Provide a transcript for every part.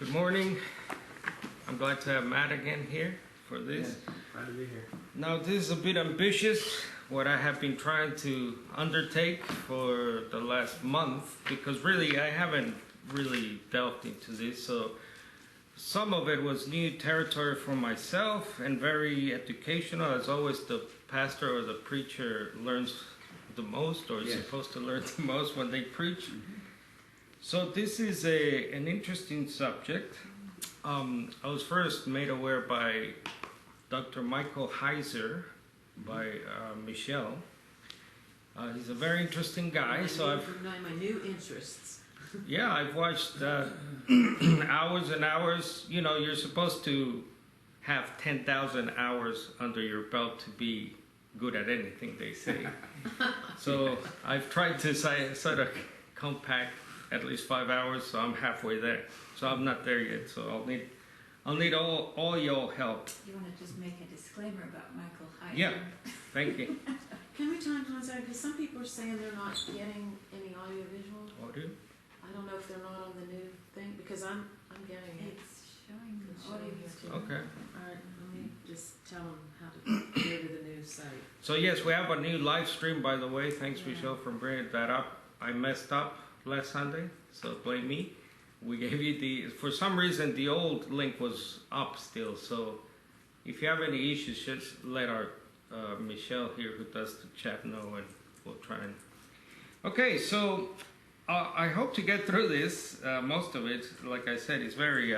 Good morning. I'm glad to have Matt again here for this. Yeah, glad to be here. Now, this is a bit ambitious, what I have been trying to undertake for the last month, because really I haven't really delved into this. So some of it was new territory for myself and very educational. As always, the pastor or the preacher learns the most, or is supposed to learn the most when they preach. Mm-hmm. So this is an interesting subject. I was first made aware by Dr. Michael Heiser, by Michelle. He's a very interesting guy. My new interests. Yeah, I've watched hours and hours. You know, you're supposed to have 10,000 hours under your belt to be good at anything, they say. So I've tried to sort of compact at least 5 hours, so I'm halfway there. So I'm not there yet, so I'll need all your help. You want to just make a disclaimer about Michael Heiser? Yeah, thank you. Can we time on that? Because some people are saying they're not getting any audio visual. Audio? I don't know if they're not on the new thing, because I'm getting it. It's showing the audio too. Okay. All right, let me just tell them how to go to the new site. So yes, we have a new live stream, by the way. Thanks, Michelle, for bringing that up. I messed up last Sunday, so blame me. We gave you for some reason the old link was up still, so if you have any issues, just let our Michelle here who does the chat know, and we'll try and... Okay, so I hope to get through this. Most of it, like I said, is very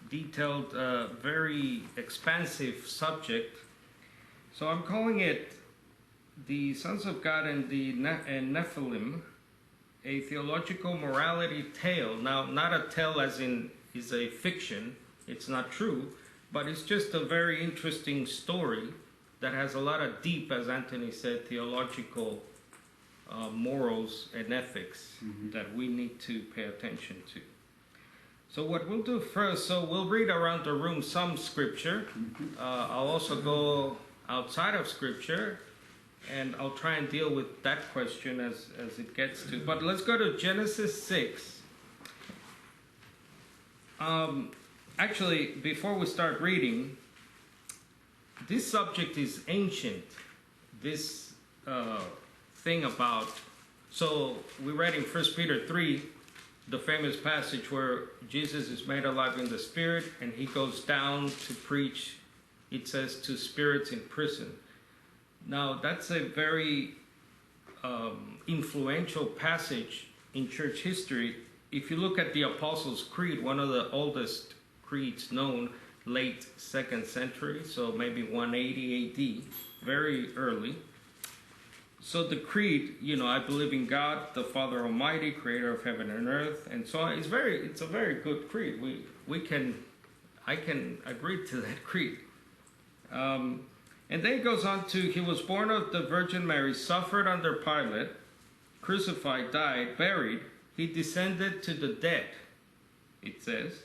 detailed, very expansive subject. So I'm calling it The Sons of God and the Nephilim, a theological morality tale. Now, not a tale as in is a fiction, it's not true, but it's just a very interesting story that has a lot of deep, as Anthony said, theological morals and ethics that we need to pay attention to. So what we'll do first, so we'll read around the room some scripture. I'll also go outside of scripture, and I'll try and deal with that question as it gets to. But let's go to Genesis 6. Actually, before we start reading, this subject is ancient. This thing about... So we read in 1 Peter 3, the famous passage where Jesus is made alive in the Spirit, and he goes down to preach, it says, to spirits in prison. Now, that's a very influential passage in church history. If you look at the Apostles' Creed, one of the oldest creeds known, late 2nd century, so maybe 180 AD, very early. So the creed, you know, I believe in God, the Father Almighty, creator of heaven and earth, and so on. It's a very good creed. I can agree to that creed. And then it goes on to, he was born of the Virgin Mary, suffered under Pilate, crucified, died, buried. He descended to the dead, it says.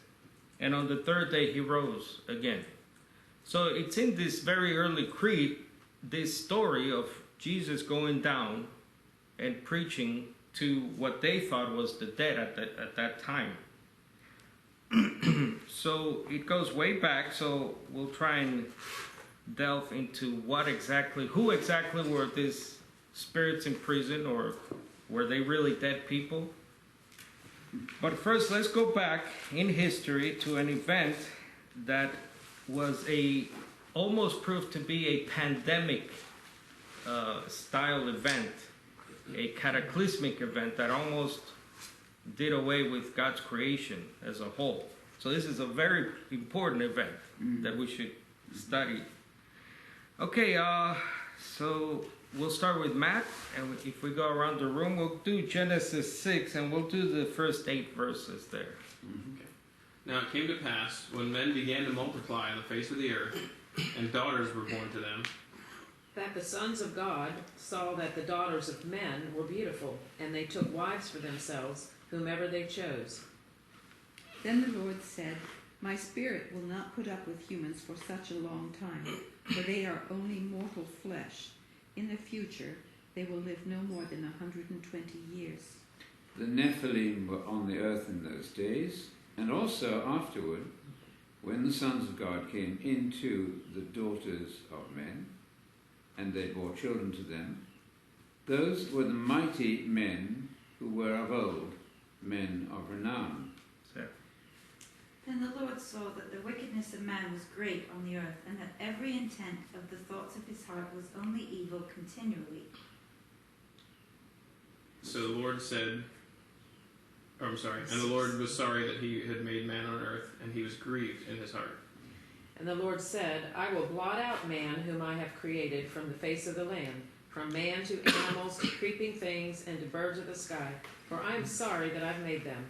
And on the third day he rose again. So it's in this very early creed, this story of Jesus going down and preaching to what they thought was the dead at that time. So it goes way back, so we'll try and delve into who exactly were these spirits in prison, or were they really dead people? But first, let's go back in history to an event that was almost proved to be a pandemic style event, a cataclysmic event that almost did away with God's creation as a whole. So this is a very important event that we should study. Okay, so we'll start with Matt, and if we go around the room, we'll do Genesis 6, and we'll do the first 8 verses there. Okay. Now it came to pass, when men began to multiply on the face of the earth, and daughters were born to them, that the sons of God saw that the daughters of men were beautiful, and they took wives for themselves, whomever they chose. Then the Lord said, My spirit will not put up with humans for such a long time, for they are only mortal flesh. In the future, they will live no more than 120 years. The Nephilim were on the earth in those days. And also afterward, when the sons of God came into the daughters of men, and they bore children to them, those were the mighty men who were of old, men of renown. So, Then the Lord saw that the wickedness of man was great on the earth, and that every intent of the thoughts of his heart was only evil continually. So the Lord said, and the Lord was sorry that he had made man on earth, and he was grieved in his heart. And the Lord said, I will blot out man whom I have created from the face of the land, from man to animals to creeping things and to birds of the sky, for I am sorry that I've made them.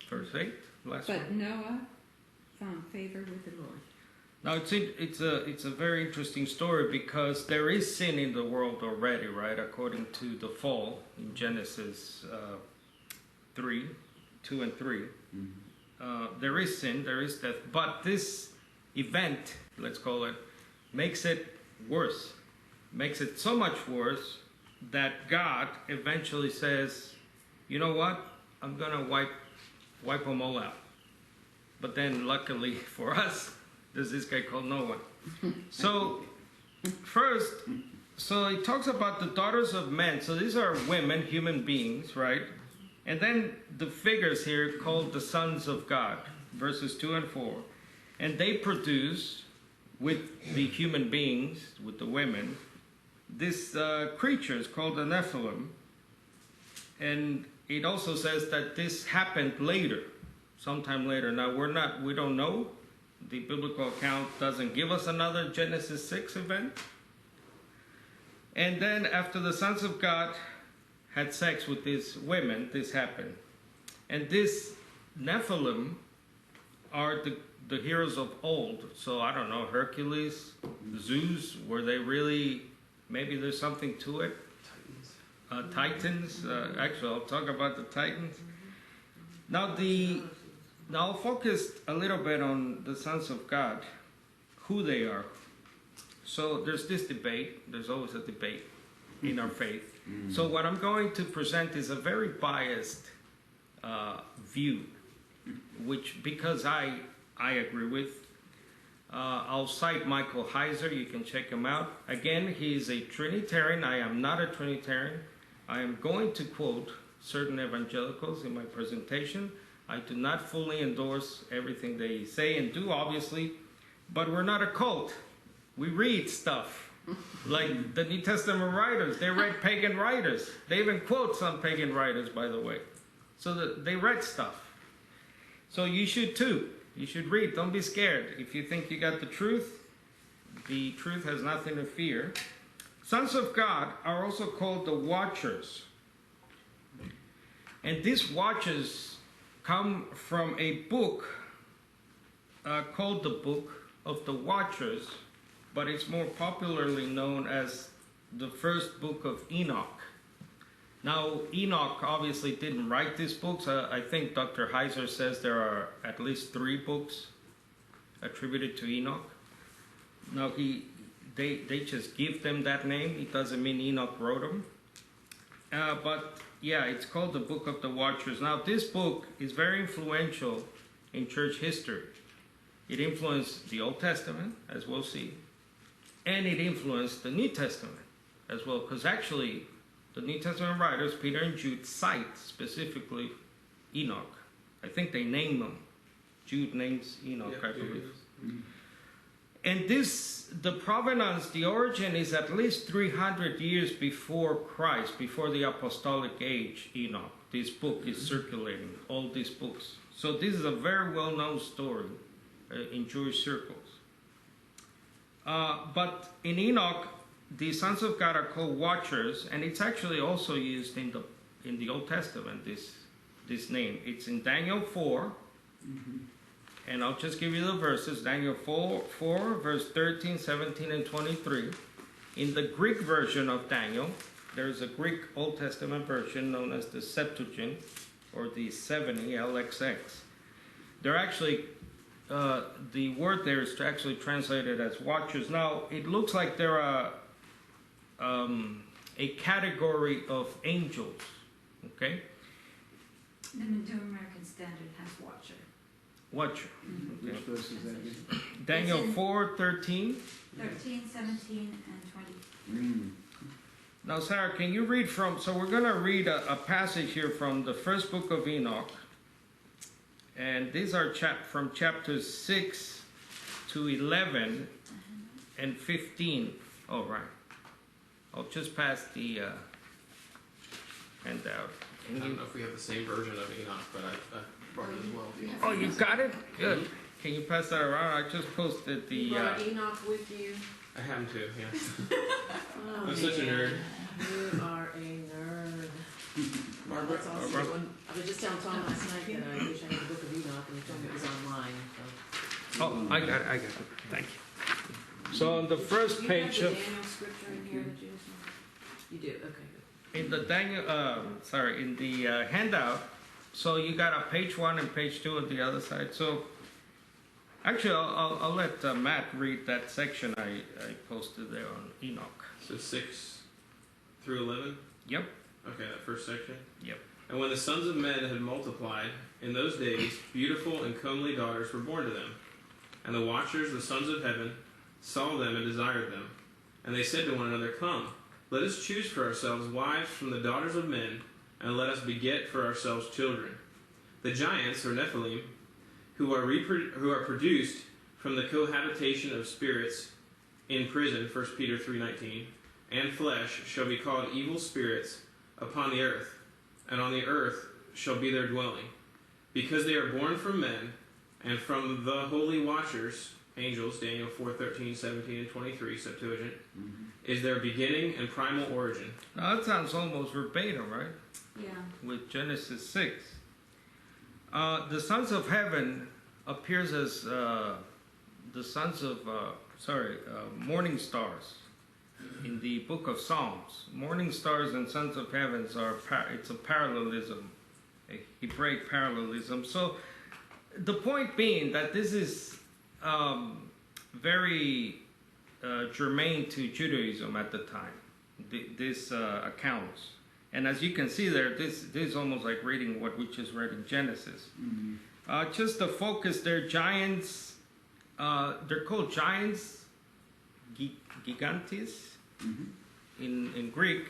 verse 8, last But one. Noah found favor with the Lord. Now it's a very interesting story because there is sin in the world already, right? According to the fall in Genesis 2 and 3. There is sin, there is death, but this event, let's call it, makes it worse. Makes it so much worse that God eventually says, you know what? I'm gonna wipe them all out. But then luckily for us, there's this guy called Noah. So first, so he talks about the daughters of men. So these are women, human beings, right? And then the figures here called the sons of God, verses 2 and 4. And they produce with the human beings, with the women, this creatures called the Nephilim. And it also says that this happened later, sometime later. Now we don't know. The biblical account doesn't give us another Genesis 6 event. And then after the sons of God had sex with these women, this happened. And these Nephilim are the heroes of old. So I don't know, Hercules, Zeus, were they really, maybe there's something to it? Titans. Actually, I'll talk about the Titans. Now I'll focus a little bit on the sons of God, who they are. So there's this debate. There's always a debate in our faith. So what I'm going to present is a very biased view, which because I agree with. I'll cite Michael Heiser. You can check him out. Again, he's a Trinitarian. I am not a Trinitarian. I am going to quote certain evangelicals in my presentation. I do not fully endorse everything they say and do, obviously, but we're not a cult. We read stuff. Like the New Testament writers, they read pagan writers. They even quote some pagan writers, by the way. So they read stuff. So you should too. You should read. Don't be scared. If you think you got the truth has nothing to fear. Sons of God are also called the Watchers. And these Watchers come from a book called the Book of the Watchers, but it's more popularly known as the first book of Enoch. Now, Enoch obviously didn't write these books. I think Dr. Heiser says there are at least 3 books attributed to Enoch. Now, they just give them that name. It doesn't mean Enoch wrote them. But yeah, it's called the Book of the Watchers. Now, this book is very influential in church history. It influenced the Old Testament, as we'll see, and it influenced the New Testament as well, because actually the New Testament writers, Peter and Jude, cite specifically Enoch. I think they name them. Jude names Enoch, I believe. And the provenance, the origin is at least 300 years before Christ, before the apostolic age, Enoch. This book is circulating, all these books. So this is a very well-known story in Jewish circles. But in Enoch, the sons of God are called watchers, and it's actually also used in the Old Testament, this name. It's in Daniel 4. And I'll just give you the verses. Daniel 4, verse 13, 17, and 23. In the Greek version of Daniel, there's a Greek Old Testament version known as the Septuagint, or the 70 LXX. They're actually, the word there is actually translated as watchers. Now, it looks like they're a category of angels, okay? The New American Standard has watcher. Watcher. Which verse is that again? Daniel It's in- 4:13. 13, 17, and 20. Now, Sarah, can you read from? So we're going to read a passage here from the first book of Enoch, and these are from chapters 6 to 11 and 15. Oh, right. I'll just pass the handout. I don't know if we have the same version of Enoch, but I brought it as well. If you Oh, you got it? Good. Can you pass that around? I just posted the. You brought Enoch with you? I happen to, yeah. Oh, I'm such a nerd. You are a nerd. Barbara? That's awesome. Barbara? I was just telling Tom last night that I wish I had the book of Enoch, and he told me it was online. So. Oh, I got it. Thank you. So on the first Do page you have of. the Daniel scripture in here that you just want? You do? Okay, good. In the Daniel, in the handout, so you got a page 1 and page 2 on the other side. So actually, I'll let Matt read that section I posted there on Enoch. So 6 through 11? Yep. Okay, that first section? Yep. And when the sons of men had multiplied, in those days beautiful and comely daughters were born to them. And the watchers, the sons of heaven, saw them and desired them. And they said to one another, Come, let us choose for ourselves wives from the daughters of men, and let us beget for ourselves children. The giants, or Nephilim, who are produced from the cohabitation of spirits in prison, 1 Peter 3:19, and flesh, shall be called evil spirits upon the earth, and on the earth shall be their dwelling. Because they are born from men, and from the holy watchers, angels, Daniel 4:13, 17, and 23, Septuagint, is their beginning and primal origin. Now that sounds almost verbatim, right? Yeah. With Genesis 6. The sons of heaven appears as the sons of, morning stars in the book of Psalms. Morning stars and sons of heavens it's a parallelism, a Hebraic parallelism. So the point being that this is very germane to Judaism at the time, this accounts. And as you can see there, this is almost like reading what we just read in Genesis. Just the focus, they're giants. They're called giants, gigantes, in Greek.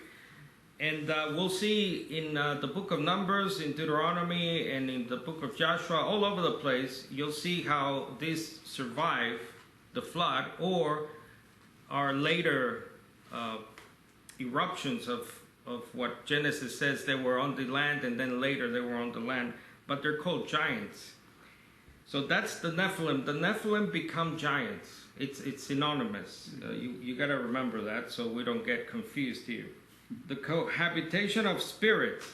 And we'll see in the book of Numbers, in Deuteronomy, and in the book of Joshua, all over the place, you'll see how these survive the flood or are later eruptions of what Genesis says they were on the land, and then later they were on the land. But they're called giants. So that's the Nephilim. The Nephilim become giants. It's synonymous. You got to remember that so we don't get confused here. The cohabitation of spirits.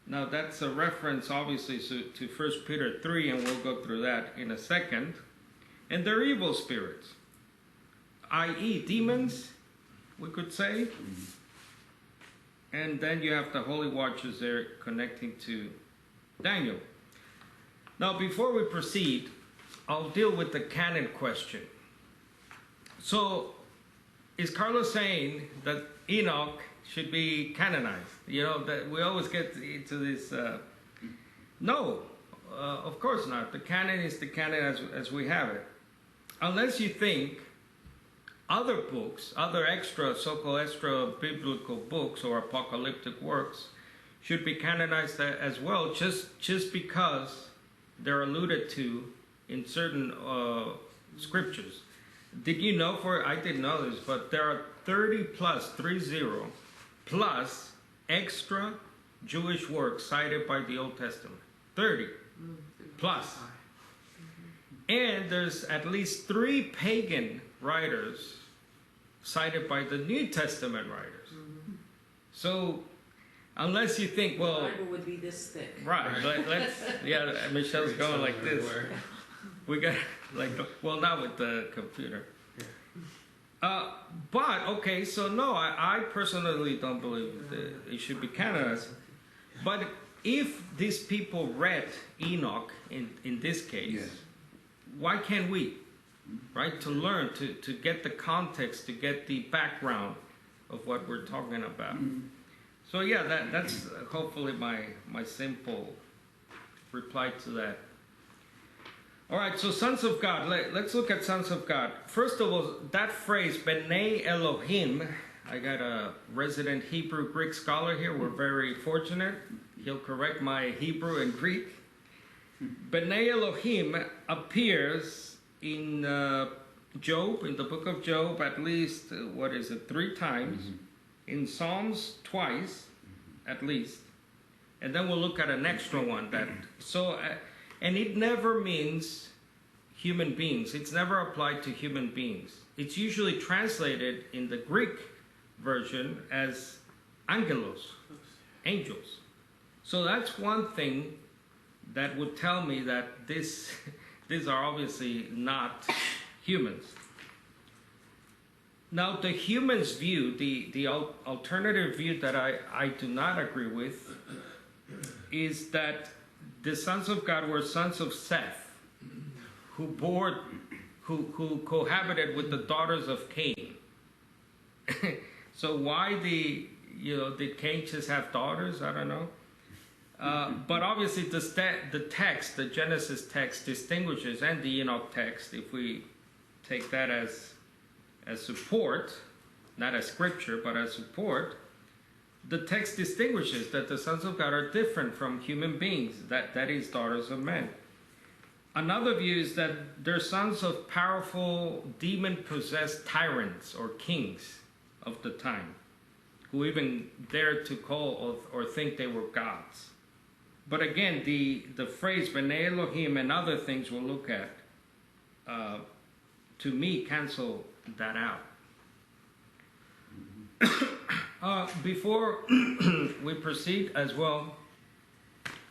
Now that's a reference obviously to 1 Peter 3, and we'll go through that in a second. And they're evil spirits, i.e. demons, we could say. And then you have the holy watchers there connecting to Daniel. Now before we proceed, I'll deal with the canon question. So is Carlos saying that Enoch should be canonized? You know, that we always get into this. No, of course not. The canon is the canon as we have it. Unless you think other books, other so-called extra biblical books or apocalyptic works should be canonized as well, just because they're alluded to in certain scriptures. Did you know, I didn't know this, but there are 30 plus extra Jewish works cited by the Old Testament. 30 plus. And there's at least 3 pagan writers cited by the New Testament writers. So unless you think, well, The Bible would be this thick. right, let's, yeah, Michelle's going like this. We got, like, well, not with the computer. But, okay, so no, I personally don't believe that it should be canonized. But if these people read Enoch in this case, Yes. why can't we? Right? To learn, to get the context, to get the background of what we're talking about. So yeah, that's hopefully my simple reply to that. All right, so sons of God. Let's look at sons of God. First of all, that phrase, B'nai Elohim. I got a resident Hebrew Greek scholar here. We're very fortunate. He'll correct my Hebrew and Greek. B'nai Elohim appears in Job, in the book of Job, at least, 3 times. In Psalms, twice, at least. And then we'll look at an extra one. And it never means human beings. It's never applied to human beings. It's usually translated in the Greek version as angelos, angels. So that's one thing that would tell me that these are obviously not humans. Now, the humans' view, the alternative view that I do not agree with, is that the sons of God were sons of Seth, who cohabited with the daughters of Cain. So why did Cain just have daughters? I don't know. But obviously the text, the Genesis text distinguishes, and the Enoch text, if we take that as support, not as scripture, but as support, the text distinguishes that the sons of God are different from human beings, that is, daughters of men. Another view is that they're sons of powerful demon-possessed tyrants or kings of the time, who even dared to call or think they were gods. But again, the phrase B'nai Elohim and other things we'll look at, to me, cancel that out. Before we proceed as well,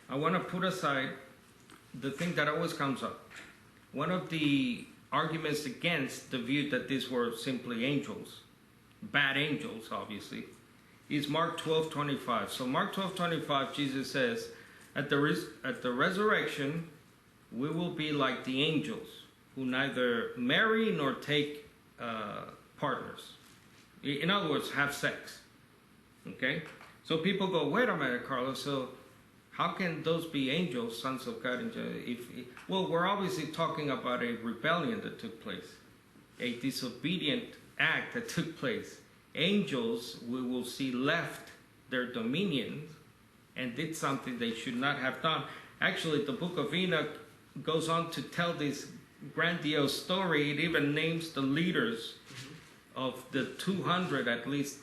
I want to put aside the thing that always comes up. One of the arguments against the view that these were simply angels, bad angels, obviously, is Mark 12:25. So Mark 12:25, Jesus says, at the resurrection, we will be like the angels, who neither marry nor take partners. In other words, have sex. Okay? So people go, wait a minute, Carlos, so how can those be angels, sons of God? Well, we're obviously talking about a rebellion that took place, a disobedient act that took place. Angels, we will see, left their dominion and did something they should not have done. Actually, the book of Enoch goes on to tell this grandiose story. It even names the leaders of the 200, at least,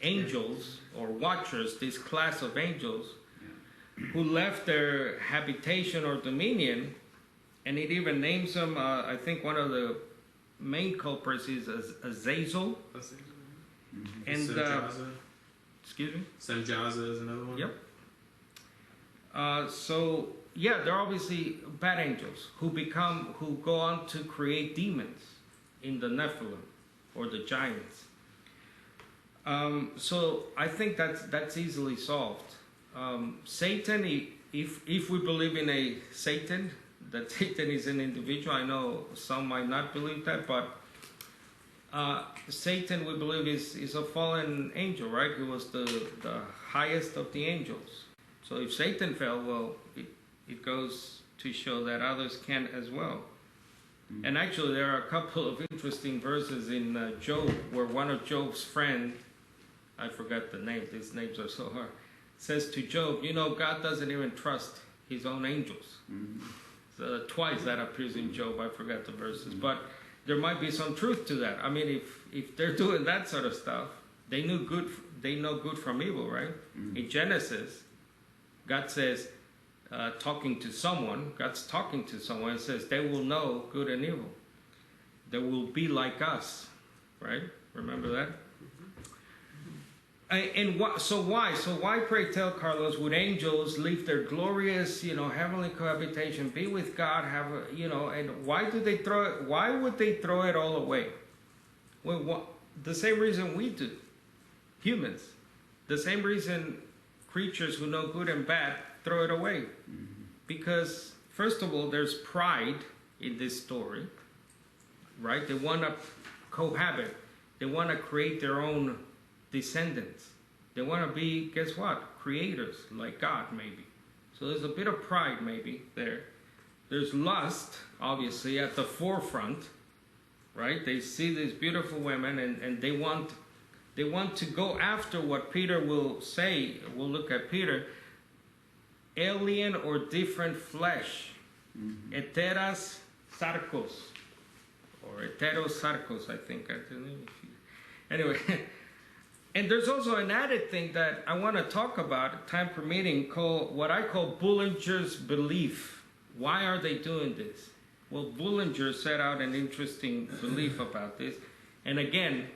angels or watchers, this class of angels, who left their habitation or dominion, and it even names them. I think one of the main culprits is Azazel. And excuse me? Semjaza is another one. Yep. So yeah, they're obviously bad angels who go on to create demons in the Nephilim or the giants. So I think that's easily solved. Satan, if we believe in a Satan, that Satan is an individual, I know some might not believe that, but Satan, we believe, is a fallen angel, right? He was the highest of the angels. So if Satan fell, well, it goes to show that others can as well. And actually, there are a couple of interesting verses in Job where one of Job's friends, I forgot the name, these names are so hard, says to Job, God doesn't even trust his own angels. So twice that appears in Job, I forgot the verses. But there might be some truth to that. I mean, if they're doing that sort of stuff, they know good from evil, right? In Genesis, God says, God's talking to someone and says, they will know good and evil. They will be like us, right? Remember that? So why, pray tell, Carlos, would angels leave their glorious, heavenly cohabitation, be with God, and why would they throw it all away? Well, the same reason we do, humans. The same reason creatures who know good and bad throw it away. Because, first of all, there's pride in this story, right? They want to cohabit. They want to create their own descendants. They want to be, guess what? Creators, like God, maybe. So there's a bit of pride maybe there. There's lust, obviously, at the forefront, right? They see these beautiful women and they want to go after what Peter will say. We'll look at Peter. Alien or different flesh. Heteras sarkos. Or heteros sarkos, I think. Anyway. And there's also an added thing that I want to talk about, time permitting, called what I call Bullinger's belief. Why are they doing this? Well, Bullinger set out an interesting belief about this. And again,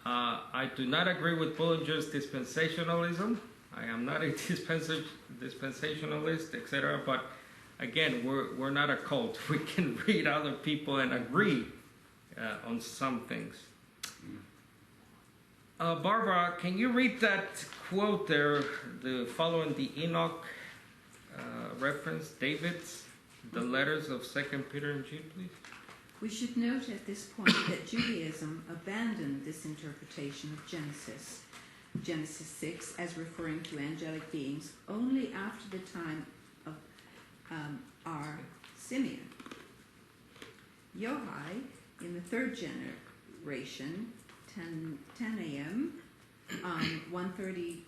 I do not agree with Bullinger's dispensationalism. I am not a dispensationalist, etc. But again, we're not a cult. We can read other people and agree on some things. Barbara, can you read that quote there, following the Enoch reference, David's, the letters of 2 Peter and Jude, please? We should note at this point that Judaism abandoned this interpretation of Genesis 6, as referring to angelic beings only after the time of our Simeon. Yohai, in the third generation, 10 a.m., 130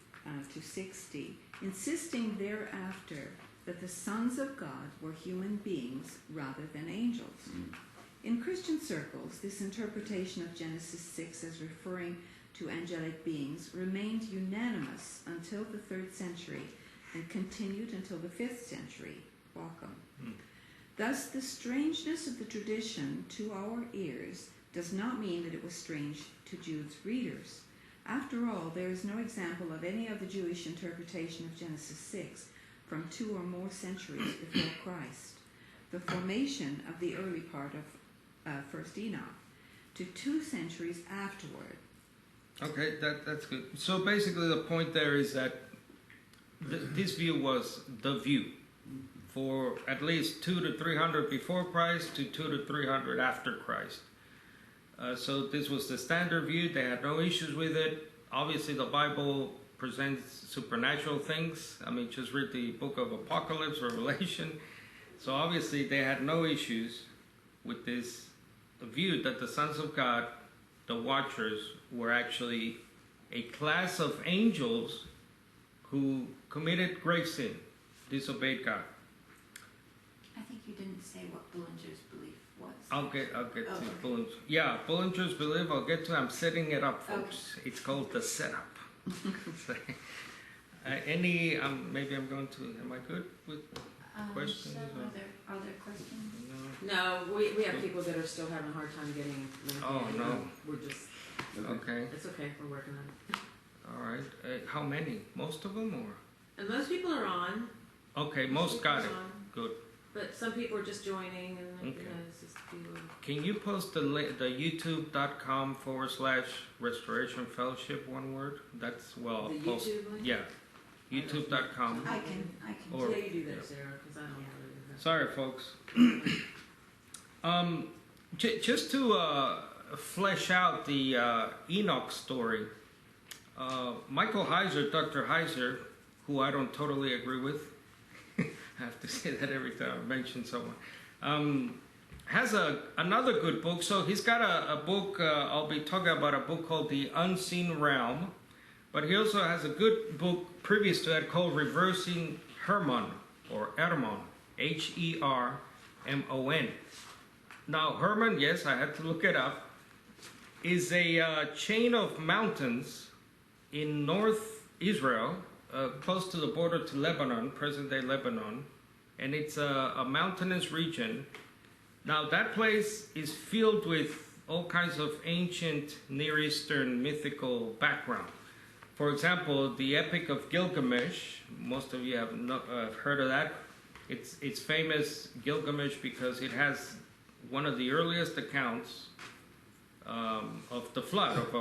to 60, insisting thereafter that the sons of God were human beings rather than angels. In Christian circles, this interpretation of Genesis 6 as referring to angelic beings remained unanimous until the 3rd century and continued until the 5th century. Welcome. Thus, the strangeness of the tradition to our ears does not mean that it was strange to Jude's readers. After all, there is no example of any other Jewish interpretation of Genesis 6 from 2 or more centuries before Christ. The formation of the early part of 1st Enoch to 2 centuries afterward. Okay, that's good. So basically the point there is that this view was the view for at least 200 to 300 before Christ to 200 to 300 after Christ. So this was the standard view. They had no issues with it. Obviously the Bible presents supernatural things. I mean, just read the book of Apocalypse, Revelation. So obviously they had no issues with this view that the sons of God, the watchers, were actually a class of angels who committed grave sin, disobeyed God. I think you didn't say what Bullinger's belief was. I'll get to okay. Bullinger. Yeah, Bullinger's belief, I'll get to. I'm setting it up, folks. Okay. It's called the setup. Maybe I'm going to. Am I good with questions? So are there questions? No, we have people that are still having a hard time getting. Oh, no. We're just. Okay. It's okay. We're working on it. All right. How many? Most of them, or? And most people are on. Okay, most got it. Good. But some people are just joining, and Okay. it's just people. Can you post the youtube.com/restoration fellowship, one word? That's, well, The post. YouTube link? Yeah. youtube.com. I can. Or- Yeah, you do that, Sarah, because I don't know how to do that. Sorry, folks. Just to flesh out the Enoch story, Michael Heiser, Dr. Heiser, who I don't totally agree with, I have to say that every time I mention someone, has another good book. So he's got a book, I'll be talking about a book called The Unseen Realm, but he also has a good book previous to that called Reversing Hermon, or Hermon, Hermon. Now, Hermon, yes, I had to look it up, is a chain of mountains in North Israel, close to the border to Lebanon, present-day Lebanon, and it's a mountainous region. Now, that place is filled with all kinds of ancient Near Eastern mythical background. For example, the Epic of Gilgamesh, most of you have heard of that. It's famous, Gilgamesh, because it has one of the earliest accounts of the flood, of a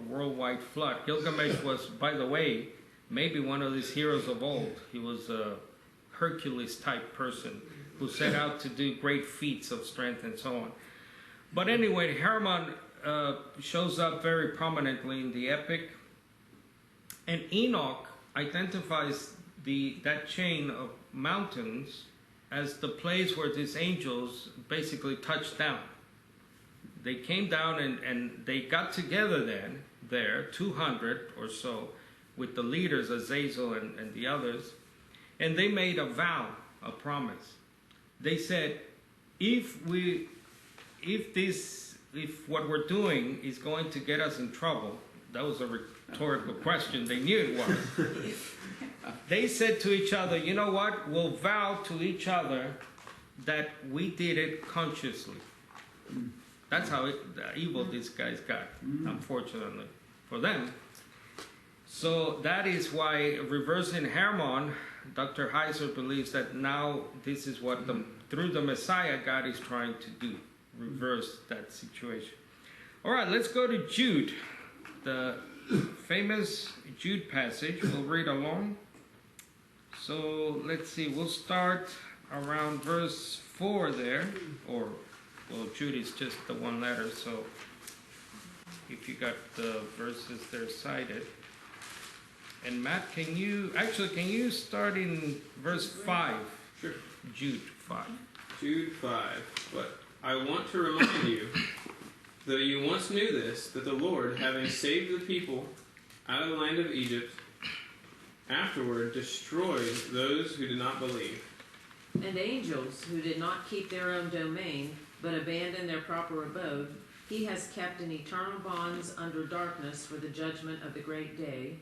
worldwide flood. Gilgamesh was, by the way, maybe one of these heroes of old. He was a Hercules-type person who set out to do great feats of strength and so on. But anyway, Hermon shows up very prominently in the epic. And Enoch identifies that chain of mountains as the place where these angels basically touched down. They came down and they got together there, 200 or so, with the leaders, Azazel and the others, and they made a vow, a promise. They said, if what we're doing is going to get us in trouble, that was a rhetorical question, they knew it was. They said to each other, you know what, we'll vow to each other that we did it consciously. That's how evil these guys got, unfortunately for them. So that is why reversing Hermon, Dr. Heiser believes that now this is what through the Messiah God is trying to do, reverse that situation. All right, let's go to Jude, the famous Jude passage. We'll read along. So let's see, we'll start around verse 4 there, or, well, Jude is just the one letter, so if you got the verses there cited. And Matt, can you start in verse 5? Sure. Jude 5. Jude 5. But I want to remind you, though you once knew this, that the Lord, having saved the people out of the land of Egypt, afterward destroyed those who did not believe. And angels who did not keep their own domain, but abandoned their proper abode, he has kept in eternal bonds under darkness for the judgment of the great day.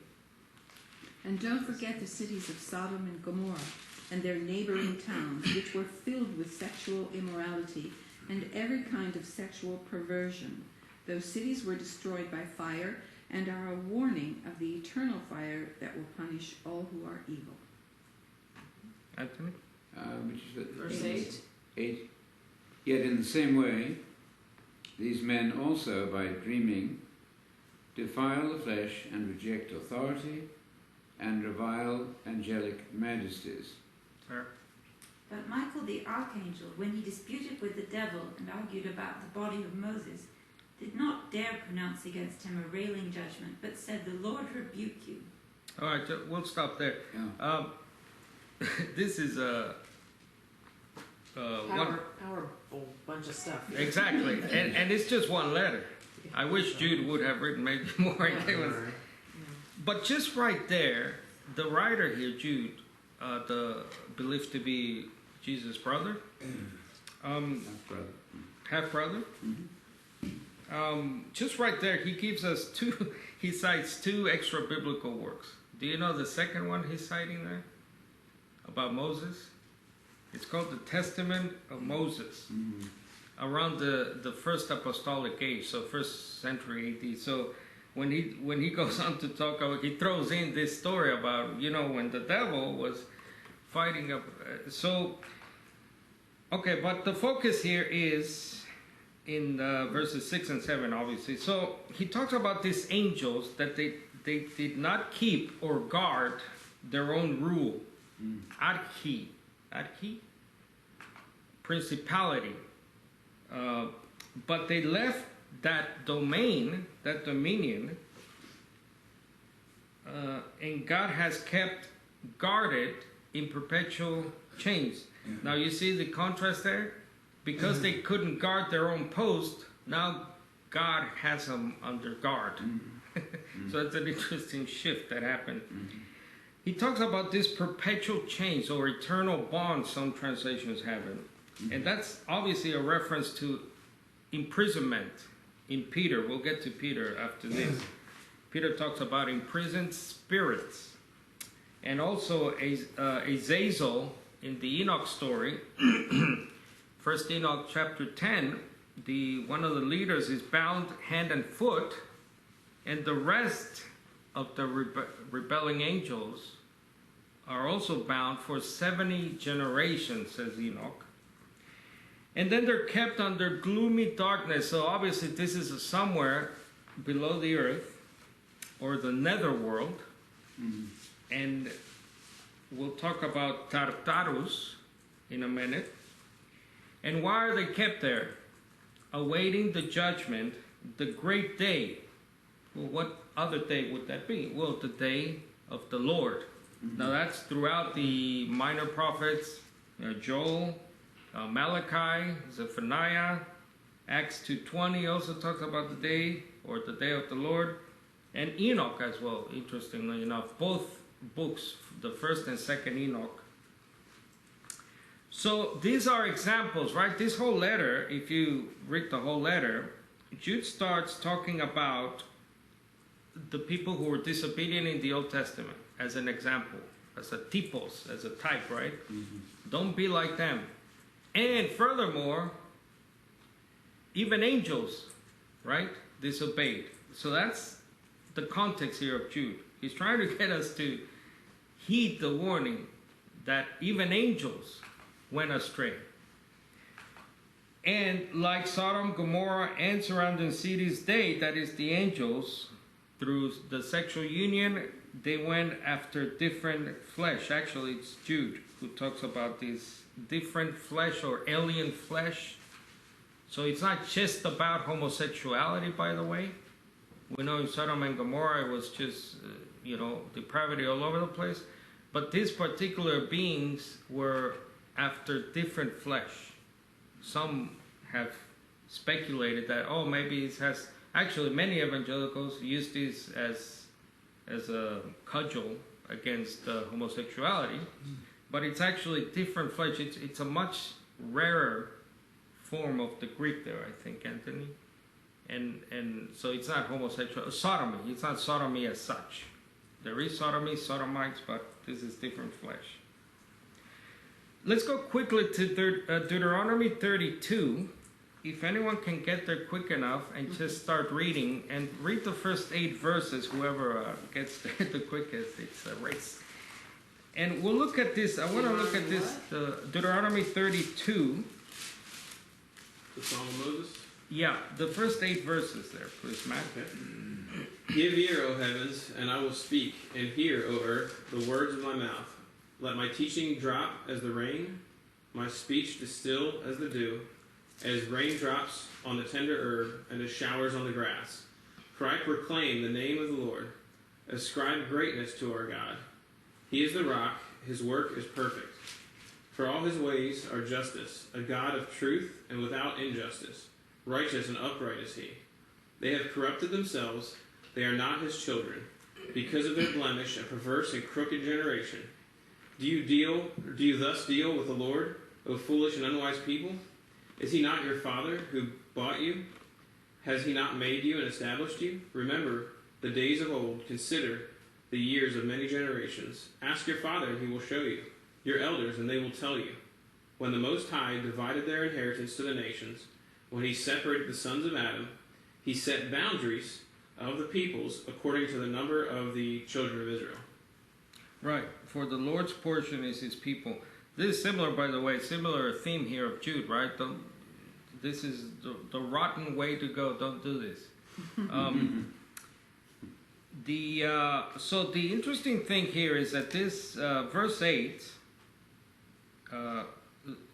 And don't forget the cities of Sodom and Gomorrah and their neighboring towns, which were filled with sexual immorality and every kind of sexual perversion. Those cities were destroyed by fire and are a warning of the eternal fire that will punish all who are evil. Anthony? Which is at Verse 8. 8. Yet in the same way, these men also, by dreaming, defile the flesh and reject authority and revile angelic majesties. Sir? But Michael the archangel, when he disputed with the devil and argued about the body of Moses, did not dare pronounce against him a railing judgment, but said, "The Lord rebuke you." All right, we'll stop there. Yeah. This is a Powerful bunch of stuff. exactly, and it's just one letter. I wish Jude would have written maybe more. But just right there, the writer here, Jude, believed to be Jesus' brother, half brother. Just right there, he gives us he cites two extra biblical works. Do you know the second one he's citing there about Moses? It's called the Testament of Moses, around the first apostolic age, so 1st century AD. So when he goes on to talk about, he throws in this story about, when the devil was fighting up. Okay, but the focus here is in verses 6 and 7, obviously. So he talks about these angels that they did not keep or guard their own rule. Archi, principality. But they left that domain, that dominion, and God has kept guarded in perpetual chains. Now you see the contrast there? Because they couldn't guard their own post, now God has them under guard. So it's an interesting shift that happened. He talks about this perpetual chains or eternal bonds, some translations have it. And that's obviously a reference to imprisonment in Peter. We'll get to Peter after this. Peter talks about imprisoned spirits. And also Azazel in the Enoch story. First Enoch chapter 10, one of the leaders is bound hand and foot, and the rest of the rebelling angels are also bound for 70 generations, says Enoch. And then they're kept under gloomy darkness. So obviously this is somewhere below the earth, or the netherworld. And we'll talk about Tartarus in a minute. And why are they kept there? Awaiting the judgment, the great day. Well, what other day would that be? Well, the day of the Lord. Now that's throughout the minor prophets, Joel, Malachi, Zephaniah, Acts 2:20 also talks about the day or the day of the Lord, and Enoch as well, interestingly enough. Both books, the first and second Enoch. So these are examples, right? This whole letter, if you read the whole letter, Jude starts talking about the people who were disobedient in the Old Testament as an example, as a typos, as a type, right? Don't be like them. And furthermore, even angels, right, disobeyed. So that's the context here of Jude. He's trying to get us to heed the warning that even angels went astray. And like Sodom, Gomorrah, and surrounding cities, they, that is the angels, through the sexual union, they went after different flesh. Actually, it's Jude who talks about this different flesh or alien flesh. So it's not just about homosexuality, by the way. We know in Sodom and Gomorrah it was just, depravity all over the place. But these particular beings were after different flesh. Some have speculated that, maybe it has... Actually, many evangelicals use this as a cudgel against homosexuality. But it's actually different flesh. It's a much rarer form of the Greek there, I think, Anthony. And so it's not homosexual. Sodomy. It's not sodomy as such. There is sodomy, sodomites, but this is different flesh. Let's go quickly to Deuteronomy 32. If anyone can get there quick enough and just start reading, and read the first 8 verses, whoever gets there the quickest, it's a race. And we'll look at this. I want to look at this, Deuteronomy 32. The Song of Moses? Yeah, the first 8 verses there, please, Matt. Okay. Give ear, O heavens, and I will speak, and hear, O earth, the words of my mouth. Let my teaching drop as the rain, my speech distill as the dew, as raindrops on the tender herb, and as showers on the grass. For I proclaim the name of the Lord. Ascribe greatness to our God. He is the rock, his work is perfect. For all his ways are justice, a God of truth and without injustice. Righteous and upright is he. They have corrupted themselves, they are not his children, because of their blemish, a perverse and crooked generation. Do you thus deal with the Lord, O foolish and unwise people? Is he not your father who bought you? Has he not made you and established you? Remember the days of old, consider the years of many generations. Ask your father and he will show you, your elders and they will tell you. When the Most High divided their inheritance to the nations, when he separated the sons of Adam, he set boundaries of the peoples according to the number of the children of Israel. Right, for the Lord's portion is his people. This is similar, by the way, similar theme here of Jude, right? This is the rotten way to go. Don't do this. So the interesting thing here is that this verse 8,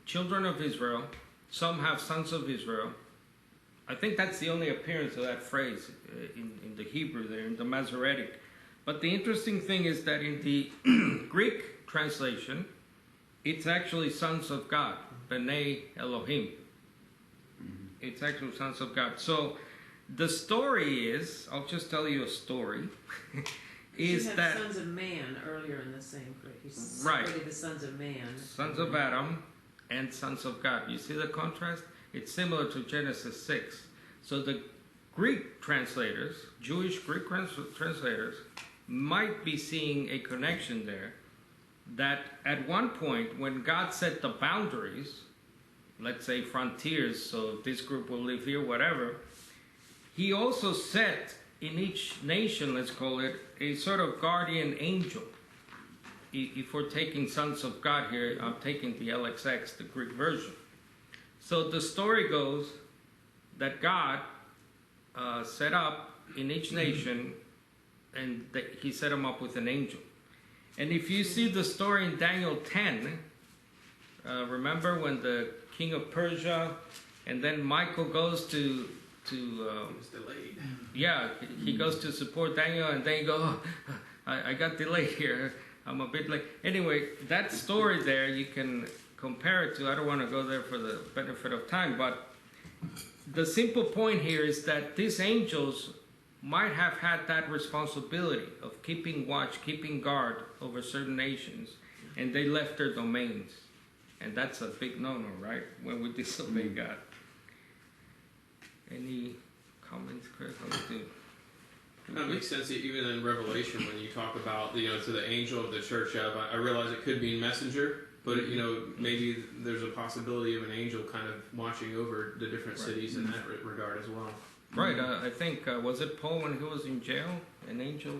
children of Israel, some have sons of Israel. I think that's the only appearance of that phrase in the Hebrew there, in the Masoretic. But the interesting thing is that in the Greek translation, it's actually sons of God, B'nai Elohim. It's actually sons of God. So the story is, I'll just tell you a story, is you that... sons of man earlier in the same group. He Right. separated the sons of man. Sons of Adam and sons of God. You see the contrast? It's similar to Genesis 6. So the Greek translators, Jewish Greek translators, might be seeing a connection there, that at one point when God set the boundaries, let's say frontiers, so this group will live here, whatever, he also set in each nation, let's call it, a sort of guardian angel. If we're taking sons of God here, I'm taking the LXX, the Greek version. So the story goes that God set up in each nation, and he set them up with an angel. And if you see the story in Daniel 10, remember when the king of Persia, and then Michael goes to It's delayed. yeah, he goes to support Daniel, and then he goes, I got delayed here. I'm a bit like, anyway, that story there, you can compare it to, I don't want to go there for the benefit of time, but the simple point here is that these angels might have had that responsibility of keeping watch, keeping guard over certain nations, and they left their domains. And that's a big no-no, right? When we disobey God. Any comments, Chris? That makes sense. Even in Revelation, when you talk about, to the angel of the church, I realize it could mean messenger, but maybe there's a possibility of an angel kind of watching over the different cities in that regard as well. Right. I think was it Paul when he was in jail? An angel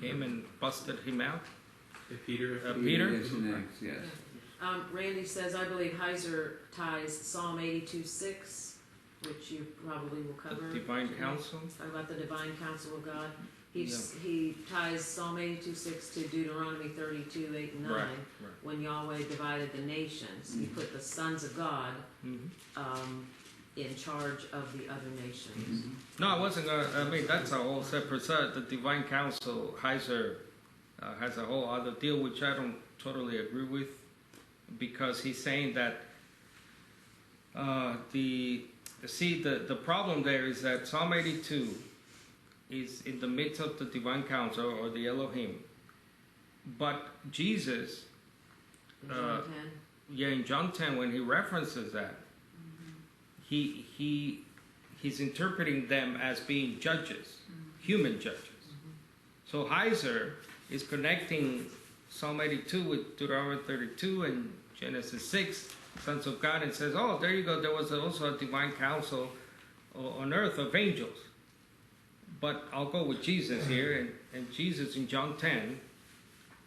came and busted him out. Peter. Peter. Yes. Randy says, I believe Heiser ties Psalm 82:6, which you probably will cover. The divine counsel. Talk about the divine counsel of God. He ties Psalm 82:6 to Deuteronomy 32:8 and 9. Right. When Yahweh divided the nations, He put the sons of God in charge of the other nations. No, I wasn't going to. I mean, that's a whole separate side. The divine counsel, Heiser has a whole other deal, which I don't totally agree with, because he's saying that the problem there is that Psalm 82 is in the midst of the divine counsel or the Elohim, but Jesus, In John 10. in John 10, when he references that, he's interpreting them as being judges, human judges. So Heiser is connecting Psalm 82 with Deuteronomy 32 and Genesis 6, sons of God, and says, oh, there you go, there was also a divine council on earth of angels. But I'll go with Jesus here, and Jesus in John 10,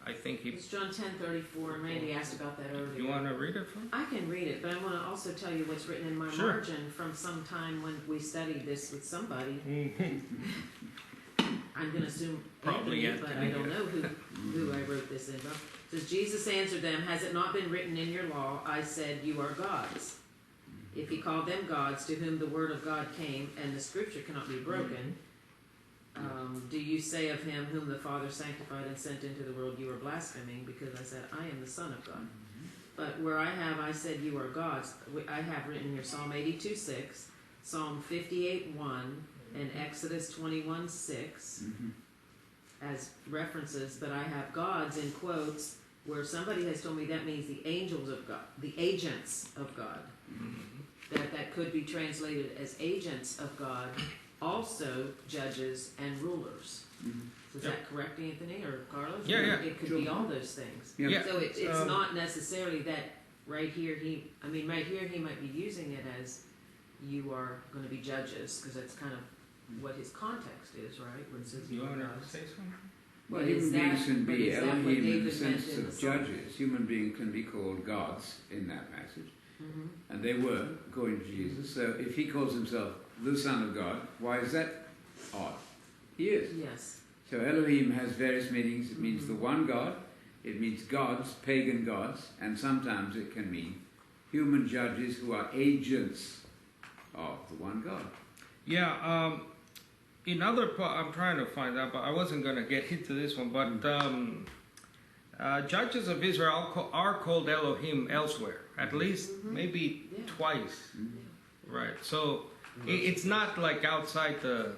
I think It's John 10:34, and Randy asked about that earlier. You want to read it for me? I can read it, but I want to also tell you what's written in my Sure. margin from some time when we studied this with somebody. I'm going to assume Probably Anthony, but I Anthony, don't know who I wrote this in. It says, Jesus answered them, has it not been written in your law, I said, you are gods. If he called them gods to whom the word of God came, and the scripture cannot be broken, do you say of him whom the Father sanctified and sent into the world, you are blaspheming, because I said, I am the Son of God. But where I said you are gods, I have written here Psalm 82:6, Psalm 58:1, and Exodus 21:6 as references, but I have gods in quotes where somebody has told me that means the angels of God, the agents of God. That could be translated as agents of God, also judges and rulers. Is that correct, Anthony or Carlos? Yeah. It could be all those things. Yeah. So it's not necessarily that right here he might be using it as you are going to be judges, because that's kind of what his context is, right? Where it says You you are want to gods. say something? Well, But is human beings that- can but be is that what Elohim in the David meant sense in the of Psalm? judges. Human beings can be called gods in that passage. Mhm. And they were, according to Jesus. So if he calls himself the Son of God, why is that odd? He is. Yes. So Elohim has various meanings. It means the one God. It means gods, pagan gods. And sometimes it can mean human judges who are agents of the one God. Yeah, in other I'm trying to find out, but I wasn't going to get into this one. But judges of Israel are called Elohim elsewhere, at least maybe Yeah. twice, right? So it's not like outside the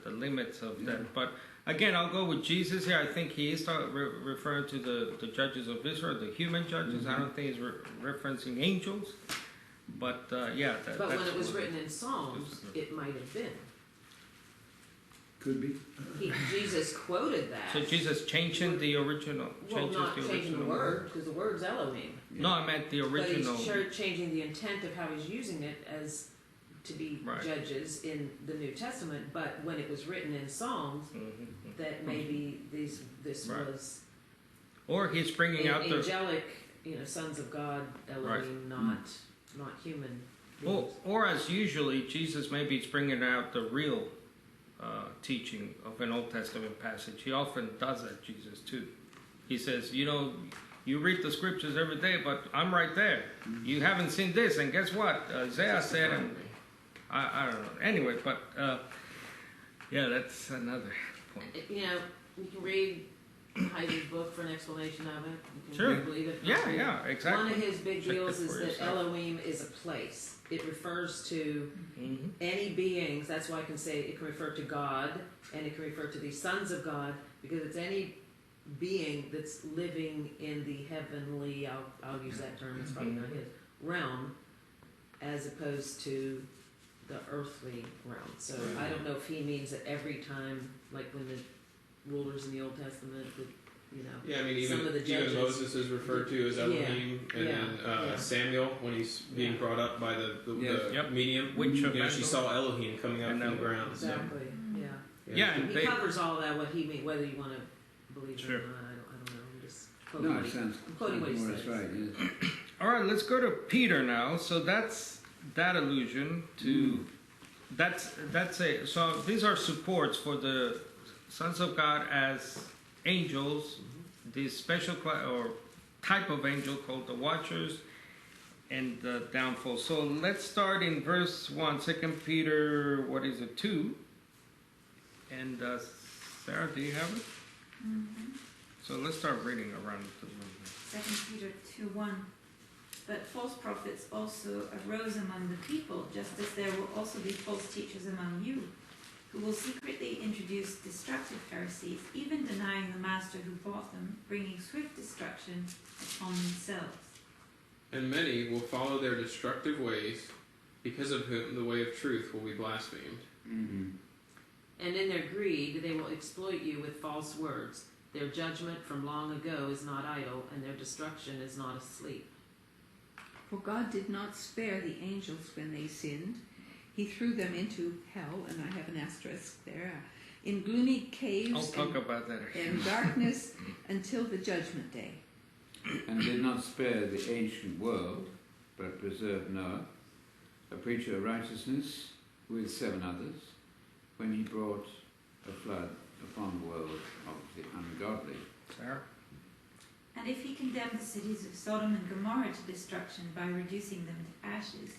limits of that. But again, I'll go with Jesus here. I think he is referring to the judges of Israel, the human judges. I don't think he's referencing angels. But yeah, But when that's it was what- written in Psalms, it might have been. Could be. Jesus quoted that. So Jesus changing the original, Well, changes not the changing original the word, because the word's Elohim. No, I meant the original. But he's changing the intent of how he's using it as to be Right. judges in the New Testament. But when it was written in Psalms, Mhm. that maybe this Right. was Or he's bringing out the. angelic, sons of God, Elohim, not human beings. Or as usually, Jesus maybe is bringing out the real teaching of an Old Testament passage. He often does that, Jesus, too. He says, you read the scriptures every day, but I'm right there. You haven't seen this, and guess what? Isaiah said, and I don't know. Anyway, but yeah, that's another point. You can read Heiser's book for an explanation of it? You can Sure. believe it. Yeah, exactly. One of his big Check deals it is for that yourself. Elohim is a place. It refers to Mhm. any beings. That's why I can say it can refer to God, and it can refer to the sons of God, because it's any being that's living in the heavenly, I'll use that term, it's probably not his, realm, as opposed to the earthly realm. So I don't know if he means that every time, like when the rulers in the Old Testament, you know, Yeah, I mean, some of the even judges- Moses is referred to as Yeah, Elohim, and yeah, then yeah. Samuel, when he's being Yeah. brought up by the Yes. Yep. medium, Which of she Endor? saw Elohim coming up And from the then- ground. So. exactly, yeah. Yeah, and He they, covers all that, what he means, whether you want to believe it Sure. or not, I don't know. I'm just quoting No, what it he- sounds I'm quoting what he more or less says. right, yes. all right, let's go to Peter now. So that's that allusion to that's a so these are supports for the sons of God as angels, this special or type of angel called the Watchers, and the downfall. So let's start in verse 1, 2 Peter, what is it, 2? And Sarah, do you have it? So let's start reading around the room. 2 Peter 2:1. But false prophets also arose among the people, just as there will also be false teachers among you, who will secretly introduce destructive heresies, even denying the master who bought them, bringing swift destruction upon themselves. And many will follow their destructive ways, because of whom the way of truth will be blasphemed. Mm-hmm. And in their greed, they will exploit you with false words. Their judgment from long ago is not idle, and their destruction is not asleep. For God did not spare the angels when they sinned. He threw them into hell, and I have an asterisk there, in gloomy I'll caves talk about that. and darkness until the judgment day. And did not spare the ancient world, but preserved Noah, a preacher of righteousness, with 7 others, when he brought a flood upon the world of the ungodly. Sarah? And if he condemned the cities of Sodom and Gomorrah to destruction by reducing them to ashes,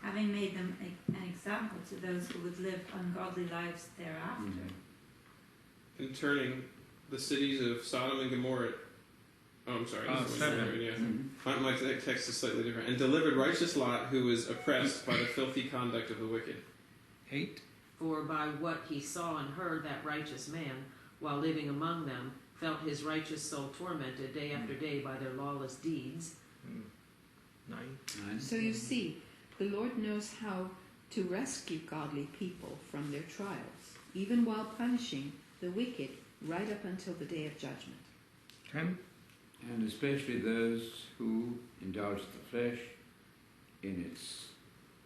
having made them an example to those who would live ungodly lives thereafter. Mm-hmm. And turning the cities of Sodom and Gomorrah. Oh, I'm sorry. this is 7. Yeah. Mm-hmm. My text is slightly different. And delivered righteous Lot, who was oppressed by the filthy conduct of the wicked. 8. For by what he saw and heard, that righteous man, while living among them, felt his righteous soul tormented day after day by their lawless deeds. 9. 9. So you see, the Lord knows how to rescue godly people from their trials, even while punishing the wicked right up until the day of judgment. 10. And especially those who indulge the flesh in its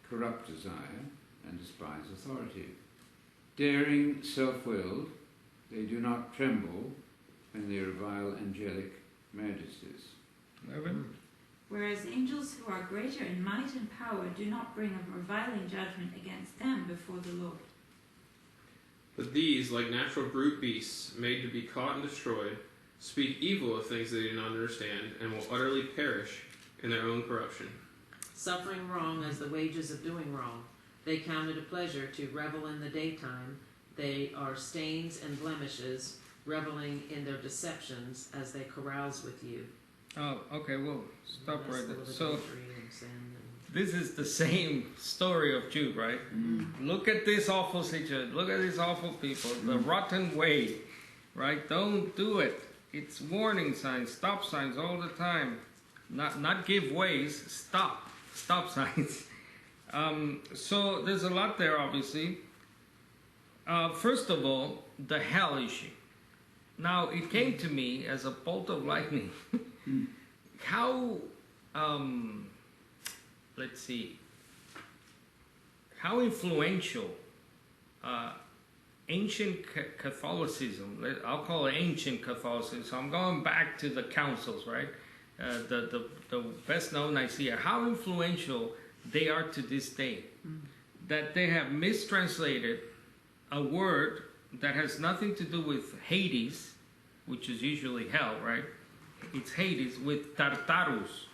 corrupt desire and despise authority. Daring, self-willed, they do not tremble when they revile angelic majesties. 11. Whereas angels who are greater in might and power do not bring a reviling judgment against them before the Lord. But these, like natural brute beasts, made to be caught and destroyed, speak evil of things they do not understand, and will utterly perish in their own corruption. Suffering wrong as the wages of doing wrong. They count it a pleasure to revel in the daytime. They are stains and blemishes, reveling in their deceptions as they carouse with you. Oh, okay, well, stop right Lustful there. of So, adultery and sin and- this is the same story of Jude, right? Mm-hmm. Look at this awful situation. Look at these awful people. The rotten way, right? Don't do it. It's warning signs, stop signs all the time. Not give ways, stop signs. So there's a lot there, obviously. First of all, the hell issue. Now, it came to me as a bolt of lightning. How, let's see, how influential ancient Catholicism, I'll call it ancient Catholicism, so I'm going back to the councils, right? The best known Nicaea, how influential they are to this day. That they have mistranslated a word that has nothing to do with Hades, which is usually hell, right? It's Hades, with Tartarus.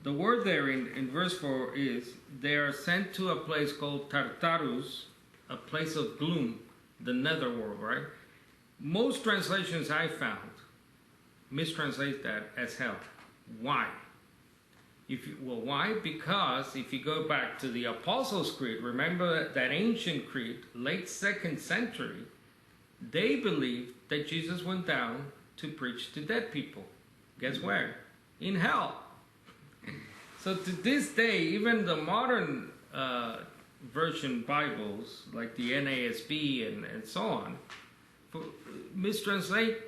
The word there in verse 4 is, they are sent to a place called Tartarus, a place of gloom, the netherworld, right? Most translations I found mistranslate that as hell. Why? Why? Because if you go back to the Apostles' Creed, remember that ancient creed, late 2nd century, they believed that Jesus went down to preach to dead people. Guess where? In hell. So to this day, even the modern version Bibles, like the NASB and so on, mistranslate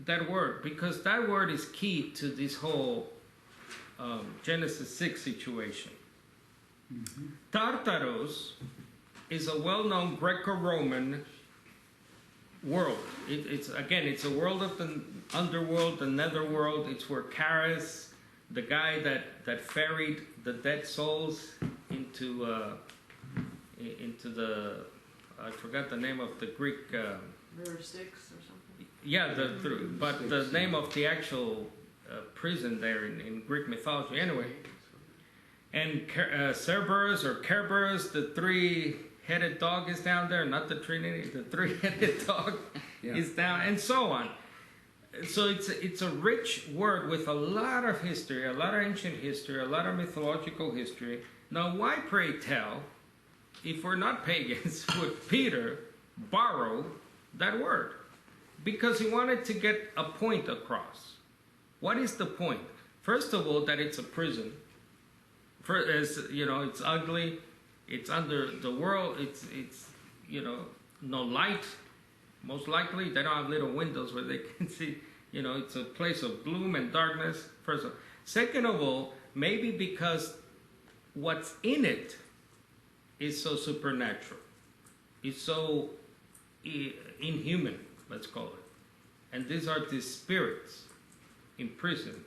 that word, because that word is key to this whole Genesis 6 situation. Mm-hmm. Tartaros is a well-known Greco-Roman world. It's a world of the underworld, the netherworld. It's where Charis, the guy that ferried the dead souls into the, I forgot the name of the Greek. River Styx or something. Yeah, but the name of the actual prison there in Greek mythology. Anyway, and Cerberus or Kerberos, the three-headed dog is down there, not the Trinity. The three-headed dog is down, and so on. So it's a rich word with a lot of history, a lot of ancient history, a lot of mythological history. Now, why, pray tell, if we're not pagans, would Peter borrow that word? Because he wanted to get a point across. What is the point? First of all, that it's a prison. As you know, it's ugly. It's under the world. It's no light. Most likely, they don't have little windows where they can see. It's a place of gloom and darkness. First of all. Second of all, maybe because what's in it is so supernatural. It's so inhuman, let's call it. And these are the spirits in prison.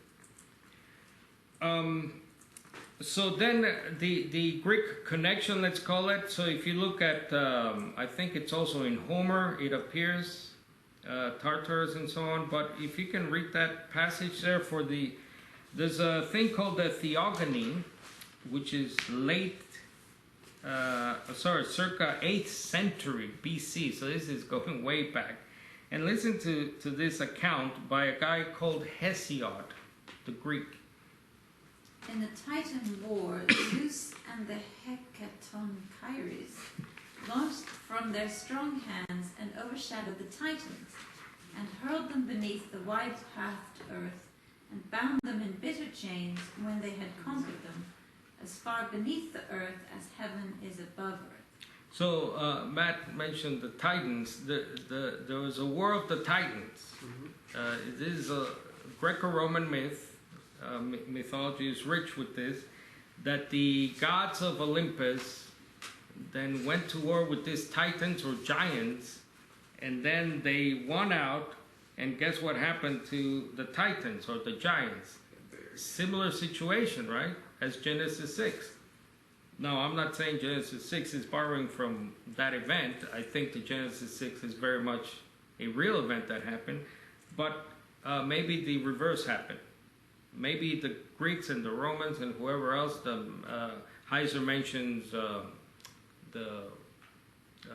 So then the Greek connection, let's call it. So if you look at, I think it's also in Homer, it appears, Tartarus and so on. But if you can read that passage there there's a thing called the Theogony, which is circa 8th century BC. So this is going way back. And listen to this account by a guy called Hesiod, the Greek. In the Titan war, Zeus and the Hecatonchires launched from their strong hands and overshadowed the Titans, and hurled them beneath the wide-pathed earth, and bound them in bitter chains when they had conquered them, as far beneath the earth as heaven is above earth. So Matt mentioned the Titans. There was a war of the Titans. Mm-hmm. This is a Greco-Roman myth. Mythology is rich with this. That the gods of Olympus then went to war with these Titans or giants, and then they won out. And guess what happened to the Titans or the giants? Similar situation, right? As Genesis 6. No, I'm not saying Genesis 6 is borrowing from that event. I think the Genesis 6 is very much a real event that happened. But maybe the reverse happened. Maybe the Greeks and the Romans and whoever else, Heiser mentions the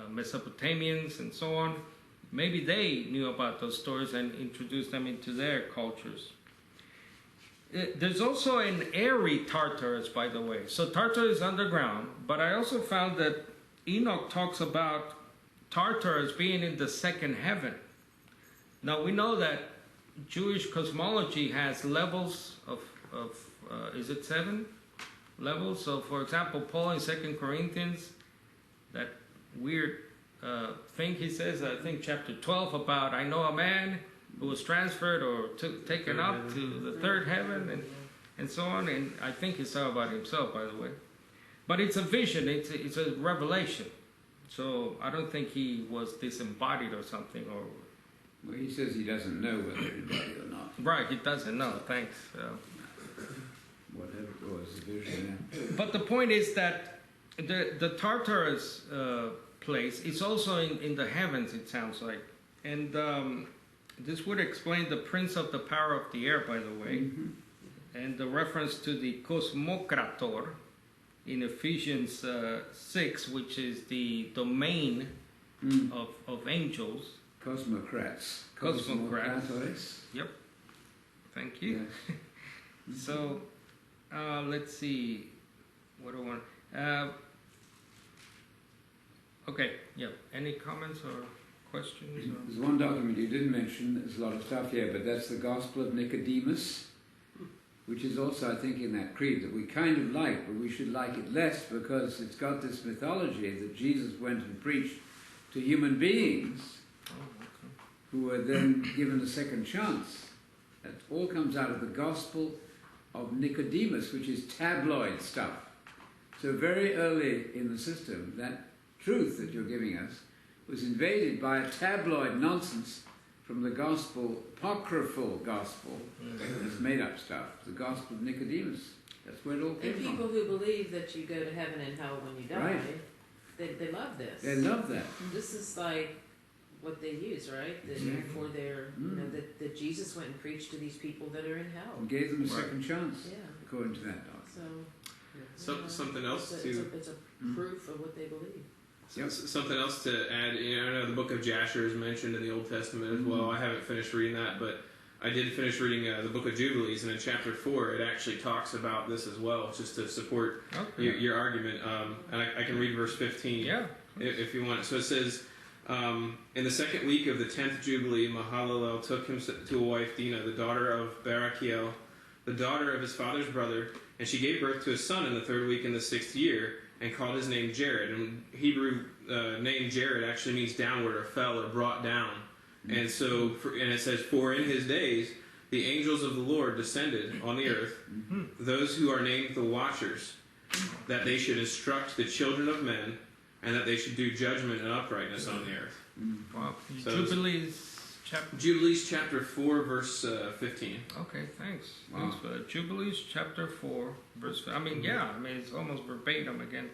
Mesopotamians and so on. Maybe they knew about those stories and introduced them into their cultures. There's also an airy Tartarus, by the way. So Tartarus is underground, but I also found that Enoch talks about Tartarus being in the second heaven. Now we know that Jewish cosmology has levels of is it 7 levels? So for example, Paul in 2 Corinthians, that weird thing he says, I think chapter 12, about I know a man who was transferred or taken up to the third heaven and so on. And I think he's talking about himself, by the way. But it's a vision, it's a revelation. So I don't think he was disembodied or something. Well, he says he doesn't know whether embodied or not. Right, he doesn't know, thanks. Whatever it was, the vision, yeah. But the point is that the Tartarus place is also in the heavens, it sounds like. And this would explain the prince of the power of the air, by the way. Mm-hmm. And the reference to the Cosmokrator in Ephesians 6, which is the domain of angels. Cosmocrats. Cosmocrats. Yep. Thank you. So, let's see. What do I want? Okay, yeah. Any comments or questions? Or? There's one document you didn't mention. There's a lot of stuff here, but that's the Gospel of Nicodemus, which is also, I think, in that creed that we kind of like, but we should like it less because it's got this mythology that Jesus went and preached to human beings who were then given a second chance. That all comes out of the Gospel of Nicodemus, which is tabloid stuff. So very early in the system, that truth that you're giving us was invaded by a tabloid nonsense from the gospel, apocryphal gospel, this made-up stuff, the Gospel of Nicodemus. That's where it all came And from. people who believe that you go to heaven and hell when you die, Right. they love this. They love that. This is like what they use, right? That Exactly. for their, that Jesus went and preached to these people that are in hell. And gave them a Right. second chance, Yeah. according to that doctrine. So, Something else it's to a proof of what they believe. Yep. Something else to add. I know the book of Jasher is mentioned in the Old Testament as well. I haven't finished reading that, but I did finish reading the book of Jubilees, and in chapter 4, it actually talks about this as well, just to support your argument. And I can read verse 15, Yeah. if you want. So it says, in the second week of the 10th Jubilee, Mahalalel took him to a wife, Dinah, the daughter of Barachiel, the daughter of his father's brother, and she gave birth to a son in the 3rd week in the 6th year, and called his name Jared. And Hebrew name Jared actually means downward or fell or brought down. And so, and it says, for in his days the angels of the Lord descended on the earth, those who are named the Watchers, that they should instruct the children of men, and that they should do judgment and uprightness on the earth. Wow. So Jubilees chapter. Jubilees chapter 4, verse 15. Okay, thanks. Wow. Thanks for that. Jubilees chapter 4, verse. I mean, yeah. I mean, it's almost verbatim again.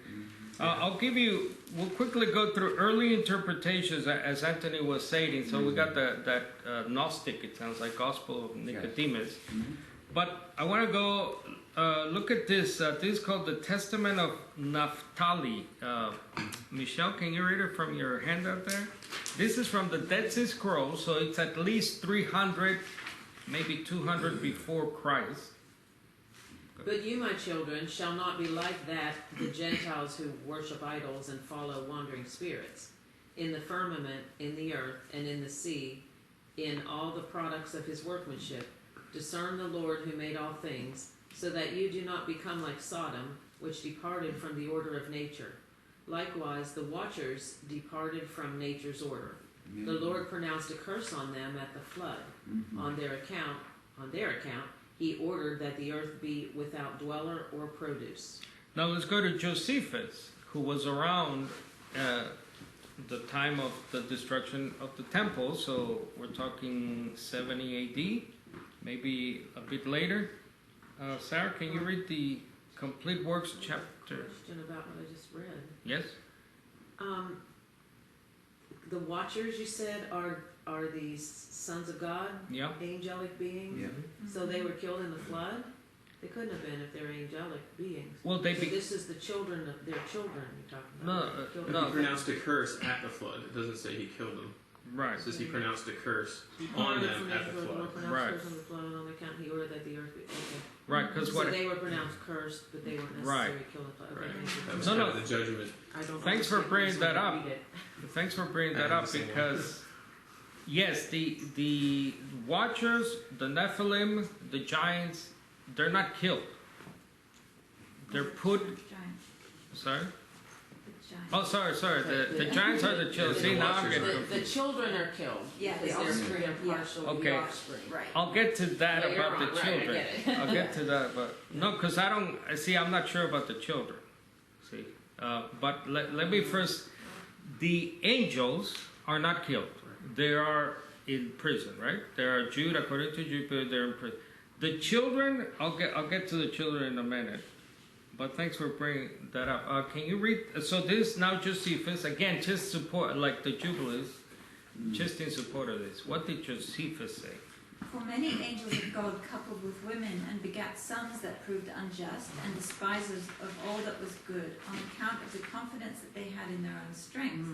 I'll give you. We'll quickly go through early interpretations, as Anthony was saying. So we got that Gnostic. It sounds like Gospel of Nicodemus. But I want to go look at this. This is called the Testament of Naphtali. Michelle, can you read it from your handout there? This is from the Dead Sea Scrolls, so it's at least 300, maybe 200 before Christ. But you, my children, shall not be like that, the Gentiles who worship idols and follow wandering spirits. In the firmament, in the earth, and in the sea, in all the products of his workmanship, discern the Lord who made all things, so that you do not become like Sodom, which departed from the order of nature. Likewise, the watchers departed from nature's order. The Lord pronounced a curse on them at the flood. On their account, he ordered that the earth be without dweller or produce. Now let's go to Josephus, who was around the time of the destruction of the temple. So we're talking 70 AD, maybe a bit later. Sarah, can you read the complete works chapter? Question about what I just read. Yes? The watchers, you said, are these sons of God, Yeah. angelic beings? Yeah. So they were killed in the flood? They couldn't have been if they're angelic beings. Well, they So be- this is the children of their children you're talking No, about. Killed no. He pronounced a curse at the flood. It doesn't say he killed them. right. It says he pronounced a curse He on parted them from at the Israel, flood. were pronounced Right. cursed on the flood on account he ordered that the earth be. Okay. Right, because So what? they were pronounced cursed, but they weren't Right. necessarily killed in the flood. Okay, Right. thank you. That was No, kind no. of the judgment. I don't Thanks for understand bringing this that when I up. read it. Thanks for bringing I that have up the same because, yes, the Watchers, the Nephilim, the giants, they're not killed. They're put. Giants. Sorry. The giants. Oh, sorry. The giants are the children. See, now I'm getting The confused. children are killed. Yeah, the because they're offspring. free and partial Okay. the offspring. Right. I'll get to that Later about on, the right, I children. get it. I'll get to that, but no, because I don't see. I'm not sure about the children. See, but let me first. The angels are not killed. They are in prison, right? They are Jude, according to Jude, they're in prison. The children, I'll get to the children in a minute. But thanks for bringing that up. Can you read? So this now Josephus again, just support like the Jubilees, just in support of this. What did Josephus say? For many angels of God coupled with women and begat sons that proved unjust and despisers of all that was good on account of the confidence that they had in their own strength.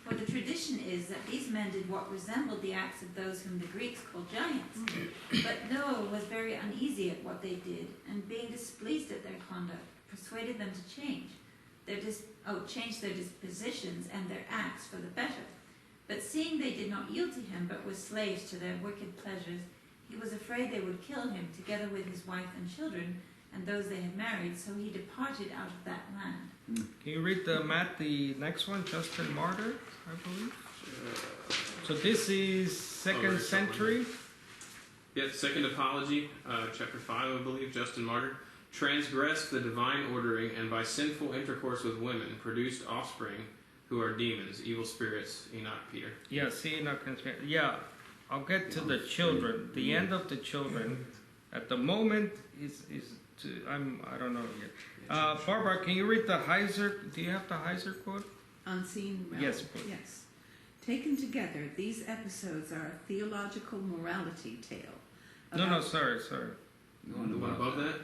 For the tradition is that these men did what resembled the acts of those whom the Greeks called giants. But Noah was very uneasy at what they did, and being displeased at their conduct, persuaded them to change their dispositions and their acts for the better. But seeing they did not yield to him, but were slaves to their wicked pleasures, he was afraid they would kill him, together with his wife and children, and those they had married, so he departed out of that land. Can you read the next one, Justin Martyr, I believe? So this is second century. Yeah, Second Apology, chapter 5, I believe, Justin Martyr. Transgressed the divine ordering, and by sinful intercourse with women produced offspring who are demons, evil spirits. Enoch, Peter. Yeah, see, Enoch. Yeah, I'll get to the children. The end of the children. At the moment I don't know yet. Barbara, can you read the Heiser? Do you have the Heiser quote? Unseen realm. Yes, please. Yes. Taken together, these episodes are a theological morality tale. No, sorry. The one above that?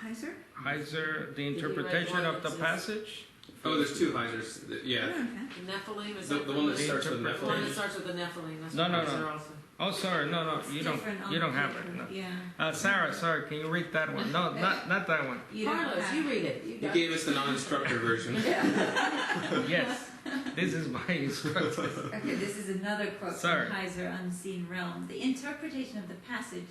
Heiser? Heiser, the you read interpretation one of that the says- passage. Oh, there's two Heisers. Yeah. Okay. The Nephilim is The that one that The starts with the one that Nephilim. starts with the Nephilim. That's No, what no, these no. are also. Oh, sorry, no, It's you different on don't the have paper. it. No. Yeah. Sarah, sorry, can you read that one? No, not that one. You don't Carlos, have- you read it. You got gave us the non-instructor version. Yes, this is my instruction. Okay, this is another quote Sorry. from Heiser, Unseen Realm. The interpretation of the passage,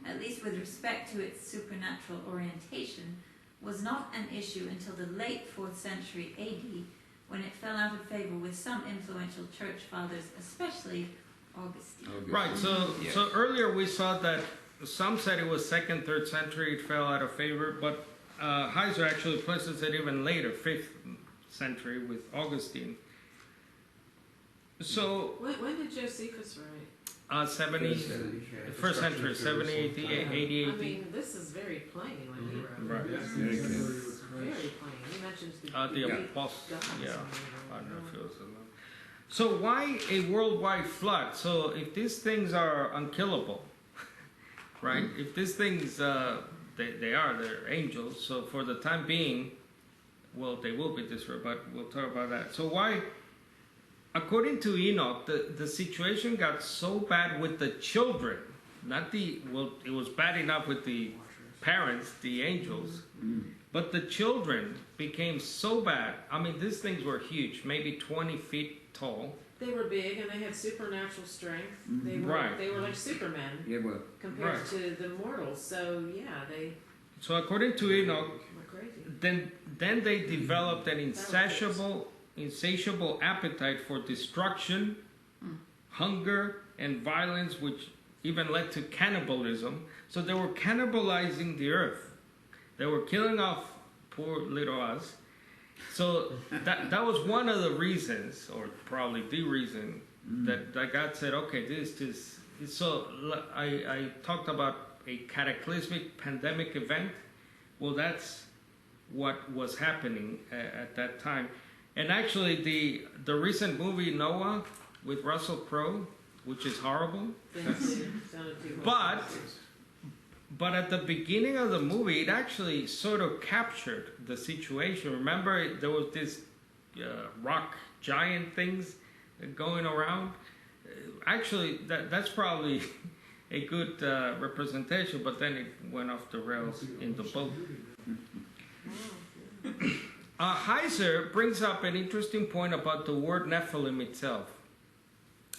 at least with respect to its supernatural orientation, was not an issue until the late 4th century AD, when it fell out of favor with some influential church fathers, especially Augustine. Right, so earlier we saw that some said it was 2nd, 3rd century, it fell out of favor, but Heiser actually places it even later, 5th century with Augustine. So, When did Josephus write? 70, first century, 70 AD, 80 I AD. mean, this is very plain when he wrote. Right. Very plain. He mentions the The Greek apostle, gods. yeah. I don't know if it was alone. So why a worldwide flood? So if these things are unkillable, right? If these things, they're angels. So for the time being, well, they will be destroyed, but we'll talk about that. So why, according to Enoch, the situation got so bad with the children, it was bad enough with the parents, the angels, but the children became so bad. I mean, these things were huge, maybe 20 feet tall. They were big and they had supernatural strength. They were Right. they were like Supermen Yeah, well, compared Right. to the mortals. So yeah, they So according to Enoch, were crazy. then they developed an insatiable appetite for destruction, hunger, and violence, which even led to cannibalism. So they were cannibalizing the earth. They were killing off poor little us. So that was one of the reasons, or probably the reason, that God said, okay, this. So I talked about a cataclysmic pandemic event. Well, that's what was happening at that time. And actually, the recent movie Noah with Russell Crowe, which is horrible, Sounded too much. but at the beginning of the movie, it actually sort of captured the situation. Remember, there was this rock giant things going around. Actually, that's probably a good representation, but then it went off the rails in the boat. Heiser brings up an interesting point about the word Nephilim itself.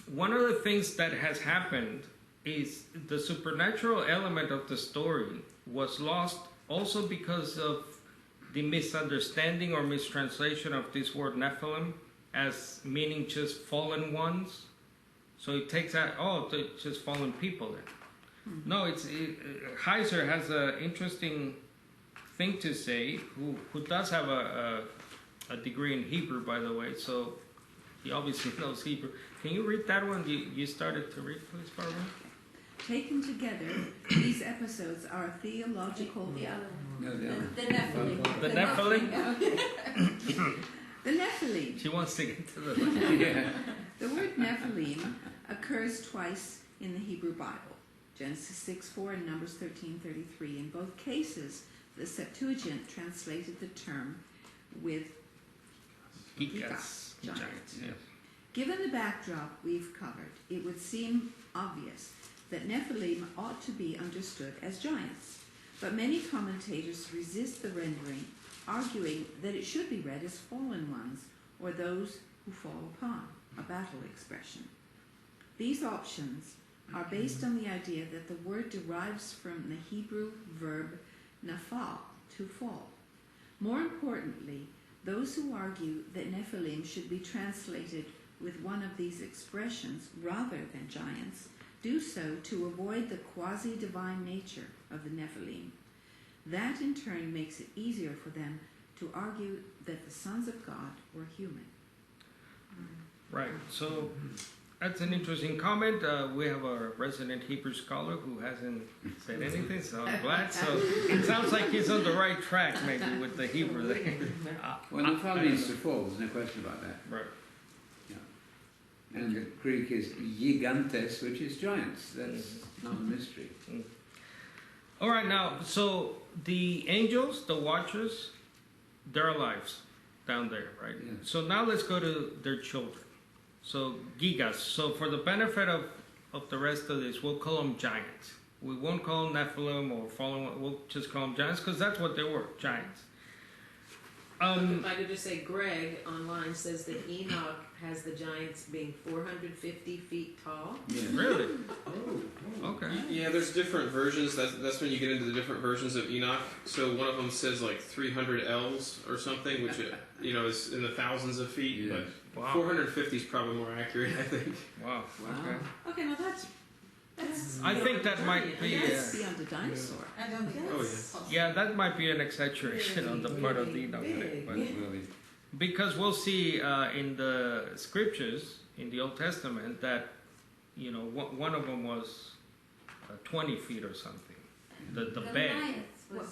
One of the things that has happened is the supernatural element of the story was lost also because of the misunderstanding or mistranslation of this word Nephilim as meaning just fallen ones. So it takes out, it's just fallen people then. No, Heiser has an interesting thing to say, who does have a degree in Hebrew, by the way, so he obviously knows Hebrew. Can you read that one? You started to read, please, Barbara? Taken together, these episodes are theological. The other no, one. no. The Nephilim. The Nephilim? The Nephilim. She wants to get to the... Yeah. The word Nephilim occurs twice in the Hebrew Bible. Genesis 6:4 and Numbers 13:33. In both cases, the Septuagint translated the term with Gigas. giants. Yes. Given the backdrop we've covered, it would seem obvious that Nephilim ought to be understood as giants, but many commentators resist the rendering, arguing that it should be read as fallen ones, or those who fall upon, a battle expression. These options are based on the idea that the word derives from the Hebrew verb nafal, to fall. More importantly, those who argue that Nephilim should be translated with one of these expressions rather than giants do so to avoid the quasi-divine nature of the Nephilim. That in turn makes it easier for them to argue that the sons of God were human. Right. So that's an interesting comment. We have a resident Hebrew scholar who hasn't said anything, so I'm glad. So it sounds like he's on the right track, maybe, with the Hebrew there. Well, Nephilim means to fall, there's no question about that. Right. And the Greek is gigantes, which is giants. That's not a mystery. All right, now, so the angels, the watchers, they're alive down there, right? Yeah. So now let's go to their children. So gigas. So for the benefit of the rest of this, we'll call them giants. We won't call them Nephilim or fallen. We'll just call them giants because that's what they were, giants. If I could just say, Greg online says that Enoch has the giants being 450 feet tall. Yeah. Really? Okay. Yeah, there's different versions. That's when you get into the different versions of Enoch. So one of them says like 300 ells or something, which is in the thousands of feet. Yeah. But Wow. 450 is probably more accurate, I think. Wow. Okay. Okay, now that's I think that might be. That's beyond the dinosaur. I don't think Oh, that's Yeah, that might be an exaggeration on the part of the Enoch. big. But, Really. because we'll see in the scriptures in the Old Testament that one of them was 20 feet or something. The bed. What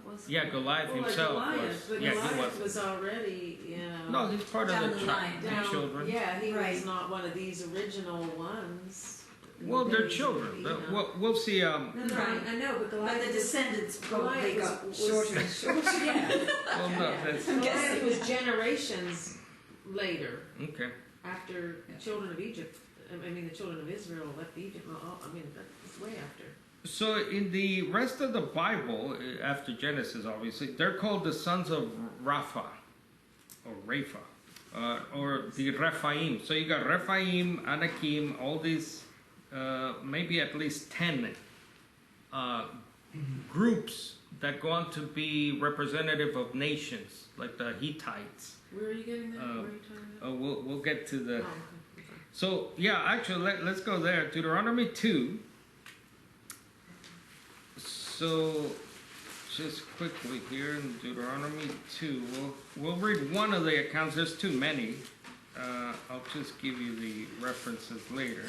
was Yeah, Goliath himself Goliath, was. but Yeah, Goliath he was. was already, No, he's part Down of the the line. down, children. Yeah, he was Right. not one of these original ones. Well, they're Days of children. Enoch. We'll see. No, I know, but But Goliath the was- descendants probably Goliath got was- shorter and shorter. Yeah. Well, no, that's Goliath was generations later, okay. after the children of Egypt. I mean, the children of Israel left Egypt. Well, I mean, that's way after. So in the rest of the Bible, after Genesis, obviously, they're called the sons of Rapha, or Rapha, or the Rephaim. So you got Rephaim, Anakim, all these, maybe at least 10 groups that go on to be representative of nations, like the Hittites. Where are you getting that? Where are you talking about? We'll get to the. Oh, okay. So yeah, actually, let's go there. Deuteronomy 2. So, just quickly here in Deuteronomy 2, we'll read one of the accounts. There's too many. I'll just give you the references later.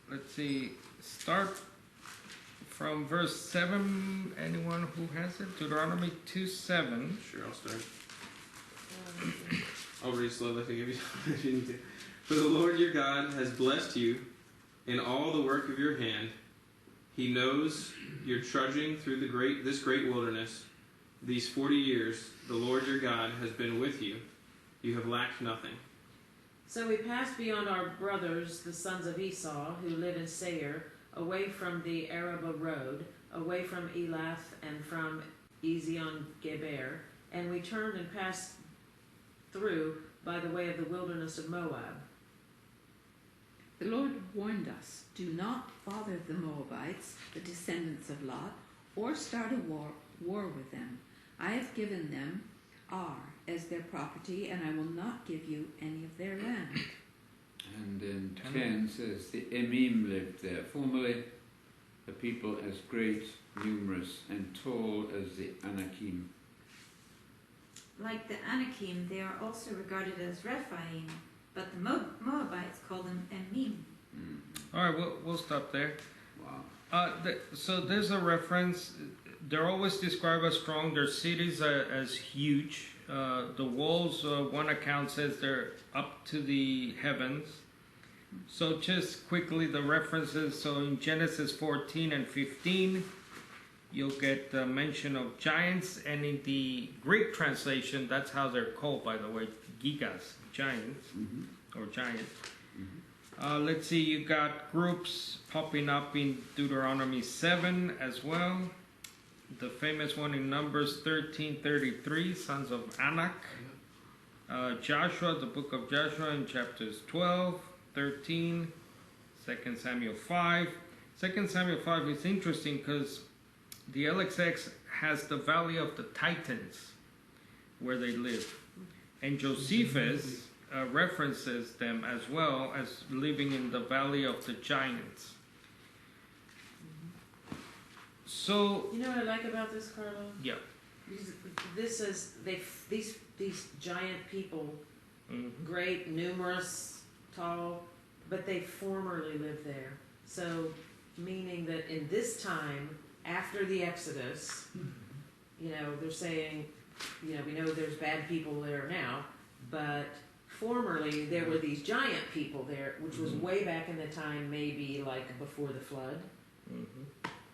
Let's see. Start from verse 7. Anyone who has it? Deuteronomy 2:7. Sure, I'll start. I'll read slowly if I give you time if you need to. For the Lord your God has blessed you in all the work of your hand. He knows you're trudging through this great wilderness. These 40 years, the Lord your God has been with you. You have lacked nothing. So we passed beyond our brothers, the sons of Esau, who live in Seir, away from the Arabah road, away from Elath and from Ezion Geber, and we turned and passed through by the way of the wilderness of Moab. The Lord warned us, do not bother the Moabites, the descendants of Lot, or start a war with them. I have given them Ar as their property, and I will not give you any of their land. And in 10 says the Emim lived there, formerly a people as great, numerous, and tall as the Anakim. Like the Anakim, they are also regarded as Rephaim, but the Moabites call them Emim. All right, we'll stop there. Wow. So there's a reference. They're always described as strong. Their cities are as huge. The walls, one account says they're up to the heavens. So just quickly the references. So in Genesis 14 and 15, you'll get the mention of giants, and in the Greek translation, that's how they're called, by the way, gigas, giants, or giants. Let's see, you got groups popping up in Deuteronomy 7 as well. The famous one in Numbers 13:33, sons of Anak. Joshua, the book of Joshua in chapters 12, 13, 2 Samuel 5. 2 Samuel 5 is interesting because the LXX has the Valley of the Titans where they live. And Josephus references them as well as living in the Valley of the Giants. So, You know what I like about this, Carlo? yeah. This is these giant people, great, numerous, tall, but they formerly lived there. So, meaning that in this time, after the Exodus, you know, they're saying, you know, we know there's bad people there now, but formerly there were these giant people there, which was way back in the time, maybe like before the flood,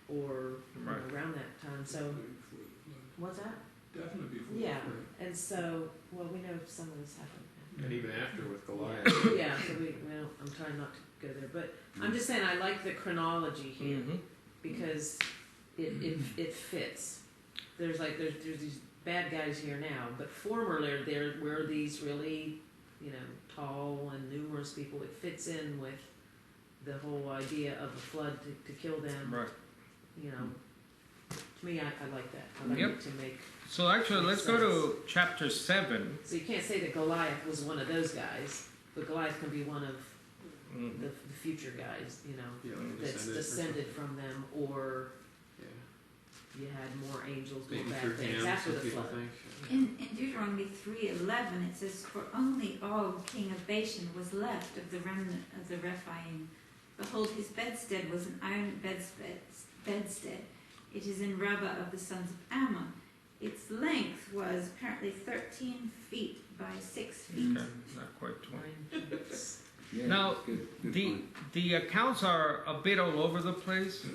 or you know, around that time. So, what's that? Definitely before. Yeah, and so, well, we know some of this happened. And even after with Goliath. Yeah, so well, I'm trying not to go there, but I'm just saying I like the chronology here because it fits. There's these bad guys here now, but formerly there were these really, you know, tall and numerous people. It fits in with the whole idea of the flood to kill them. Right. You know, to me, I like that. I like it to make. So actually, let's go to chapter 7. So you can't say that Goliath was one of those guys, but Goliath can be one of the future guys, you know, that's descended from them, or you had more angels do bad things after the flood. In Deuteronomy 3:11 it says, "For only Og, king of Bashan, was left of the remnant of the Rephaim. Behold, his bedstead was an iron bedstead. It is in Rabbah of the sons of Ammon. Its length was apparently 13 feet by 6 feet." Okay, not quite 20. Yeah, Now, good the point. the accounts are a bit all over the place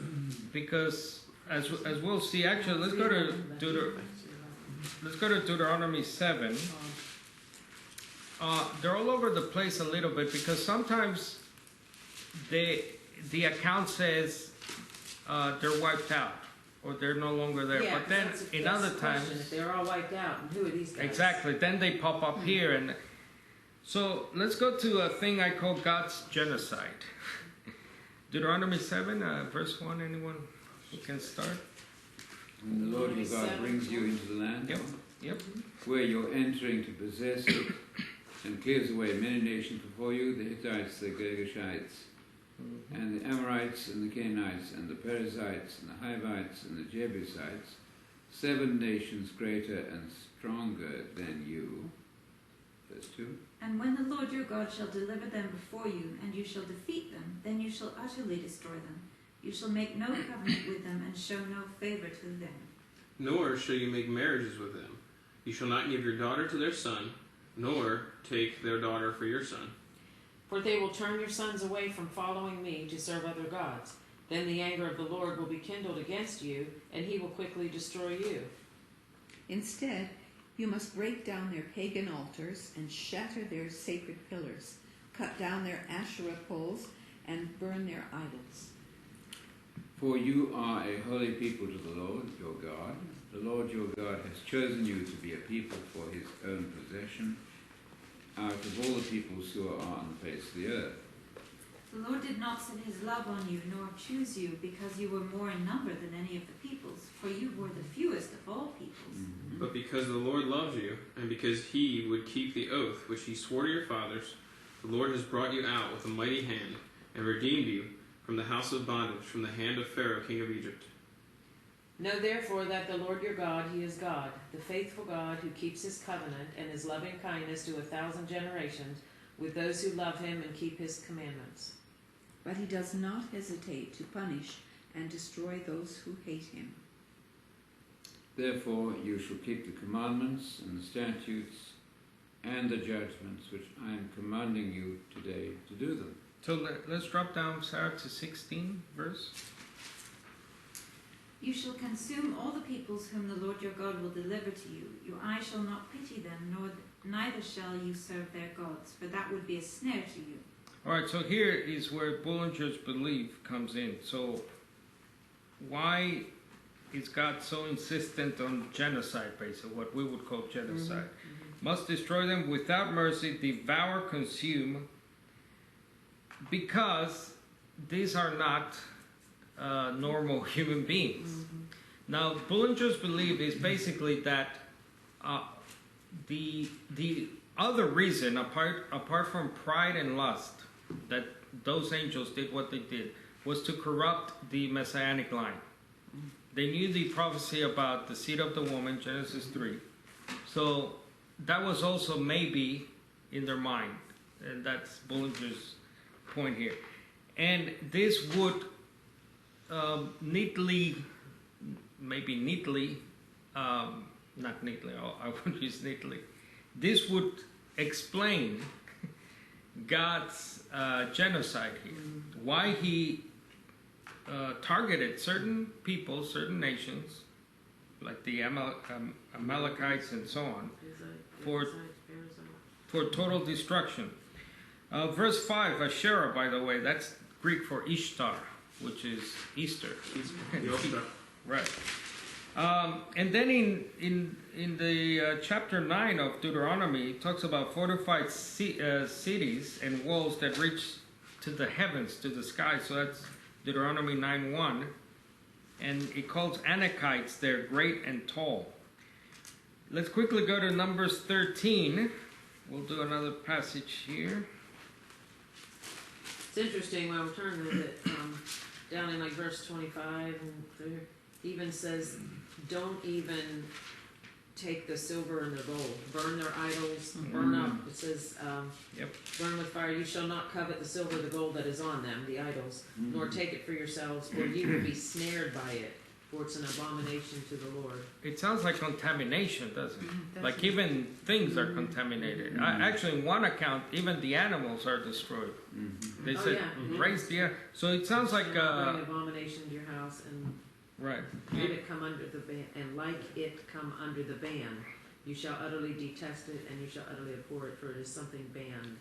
because as we'll see, actually, let's go to Deuteronomy 7. They're all over the place a little bit because sometimes the account says they're wiped out or they're no longer there. Yeah, but then in other the question. times, If they're all wiped out, and who are these guys? exactly, then they pop up here. And so let's go to a thing I call God's genocide. Deuteronomy 7, verse 1. Anyone who can start? When the Lord your God brings you into the land Yep. where you're entering to possess it, and clears away many nations before you, the Hittites, the Girgashites, and the Amorites, and the Canaanites, and the Perizzites, and the Hivites, and the Jebusites, 7 nations greater and stronger than you. Verse 2. "And when the Lord your God shall deliver them before you, and you shall defeat them, then you shall utterly destroy them. You shall make no covenant with them, and show no favor to them. Nor shall you make marriages with them. You shall not give your daughter to their son, nor take their daughter for your son. For they will turn your sons away from following me to serve other gods. Then the anger of the Lord will be kindled against you, and he will quickly destroy you." Instead, you must break down their pagan altars and shatter their sacred pillars, cut down their Asherah poles, and burn their idols. For you are a holy people to the Lord your God. The Lord your God has chosen you to be a people for his own possession out of all the peoples who are on the face of the earth. The Lord did not set his love on you, nor choose you, because you were more in number than any of the peoples, for you were the fewest of all peoples. But because the Lord loves you, and because he would keep the oath which he swore to your fathers, the Lord has brought you out with a mighty hand, and redeemed you from the house of bondage, from the hand of Pharaoh king of Egypt. Know therefore that the Lord your God, he is God, the faithful God who keeps his covenant and his loving kindness to 1,000 generations with those who love him and keep his commandments. But he does not hesitate to punish and destroy those who hate him. Therefore you shall keep the commandments and the statutes and the judgments which I am commanding you today to do them. So let's drop down, Sarah, to 16 verse. You shall consume all the peoples whom the Lord your God will deliver to you. Your eye shall not pity them, neither shall you serve their gods, for that would be a snare to you. All right, so here is where Bullinger's belief comes in. So why is God so insistent on genocide, basically, what we would call genocide? Must destroy them without mercy, devour, consume, because these are not normal human beings. Now, Bullinger's belief is basically that the other reason, apart from pride and lust, that those angels did what they did, was to corrupt the messianic line. They knew the prophecy about the seed of the woman, Genesis 3. So that was also maybe in their mind. And that's Bullinger's point here. And this would not neatly, I wouldn't use neatly. This would explain God's genocide here. Why he targeted certain people, certain nations, like the Amalekites and so on, for total destruction. Verse 5, Asherah, by the way, that's Greek for Ishtar, which is Easter. Right. And then in the chapter 9 of Deuteronomy, it talks about fortified cities and walls that reach to the heavens, to the sky. So that's Deuteronomy 9:1. And it calls Anakites there great and tall. Let's quickly go to Numbers 13. We'll do another passage here. It's interesting when we're turning to it, down in like verse 25 and there, even says, don't even take the silver and the gold. Burn their idols, burn up. It says, burn with fire. You shall not covet the silver, the gold that is on them, the idols, nor take it for yourselves, or you will be snared by it, for it's an abomination to the Lord. It sounds like contamination, doesn't it? Like even things are contaminated. Actually, in one account, even the animals are destroyed. They said, raise the air. So it sounds like bring abomination to your house and right. let it come under the ban, and like it come under the ban, you shall utterly detest it, and you shall utterly abhor it, for it is something banned.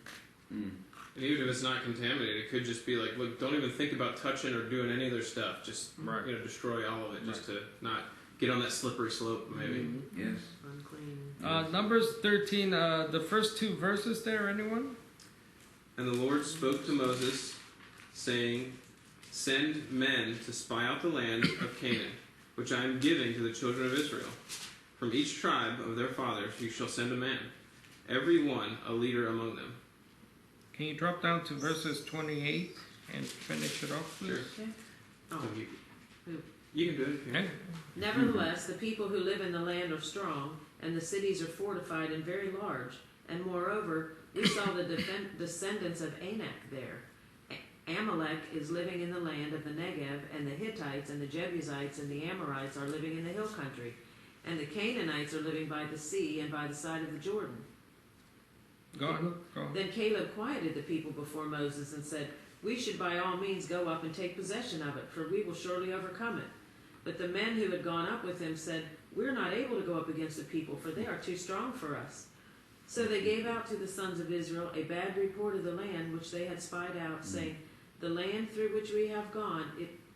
And even if it's not contaminated, it could just be like, look, don't even think about touching or doing any of their stuff. Just destroy all of it, just to not get on that slippery slope, maybe. Yes. Unclean. Numbers 13, the first two verses there, anyone? And the Lord spoke to Moses, saying, send men to spy out the land of Canaan, which I am giving to the children of Israel. From each tribe of their fathers you shall send a man, every one a leader among them. Can you drop down to verses 28 and finish it off, please? Sure. Okay. Oh. You can do it. Okay. Nevertheless, the people who live in the land are strong, and the cities are fortified and very large. And moreover, we saw the descendants of Anak there. Amalek is living in the land of the Negev, and the Hittites and the Jebusites and the Amorites are living in the hill country. And the Canaanites are living by the sea and by the side of the Jordan. Go on. Then Caleb quieted the people before Moses and said, we should by all means go up and take possession of it, for we will surely overcome it. But the men who had gone up with him said, we're not able to go up against the people, for they are too strong for us. So they gave out to the sons of Israel a bad report of the land which they had spied out, saying, the land through which we have gone,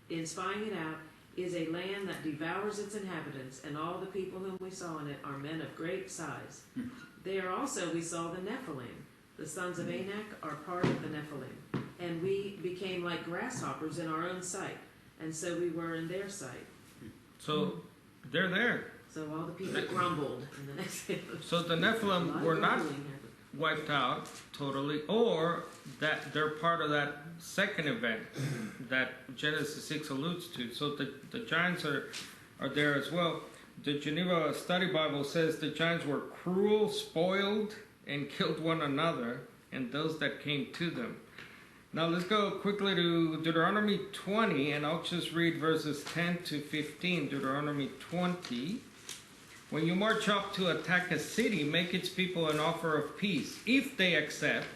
in spying it out, is a land that devours its inhabitants, and all the people whom we saw in it are men of great size. There also we saw the Nephilim. The sons of Anak are part of the Nephilim. And we became like grasshoppers in our own sight, and so we were in their sight. So they're there. So all the people grumbled in the next So the Nephilim were not wiped out totally, or that they're part of that second event that Genesis 6 alludes to. So the giants are there as well. The Geneva Study Bible says the giants were cruel, spoiled, and killed one another, and those that came to them. Now let's go quickly to Deuteronomy 20, and I'll just read verses 10 to 15. Deuteronomy 20. When you march up to attack a city, make its people an offer of peace. If they accept,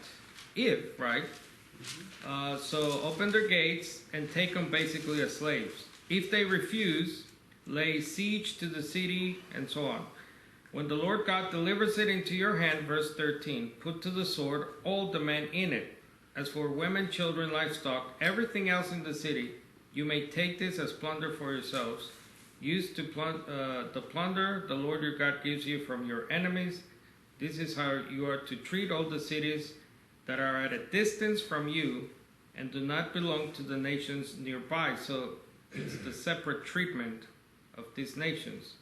So open their gates and take them basically as slaves. If they refuse, lay siege to the city, and so on. When the Lord God delivers it into your hand, verse 13, put to the sword all the men in it. As for women, children, livestock, everything else in the city, you may take this as plunder for yourselves. Use the plunder the Lord your God gives you from your enemies. This is how you are to treat all the cities that are at a distance from you and do not belong to the nations nearby. So it's the separate treatment of these nations.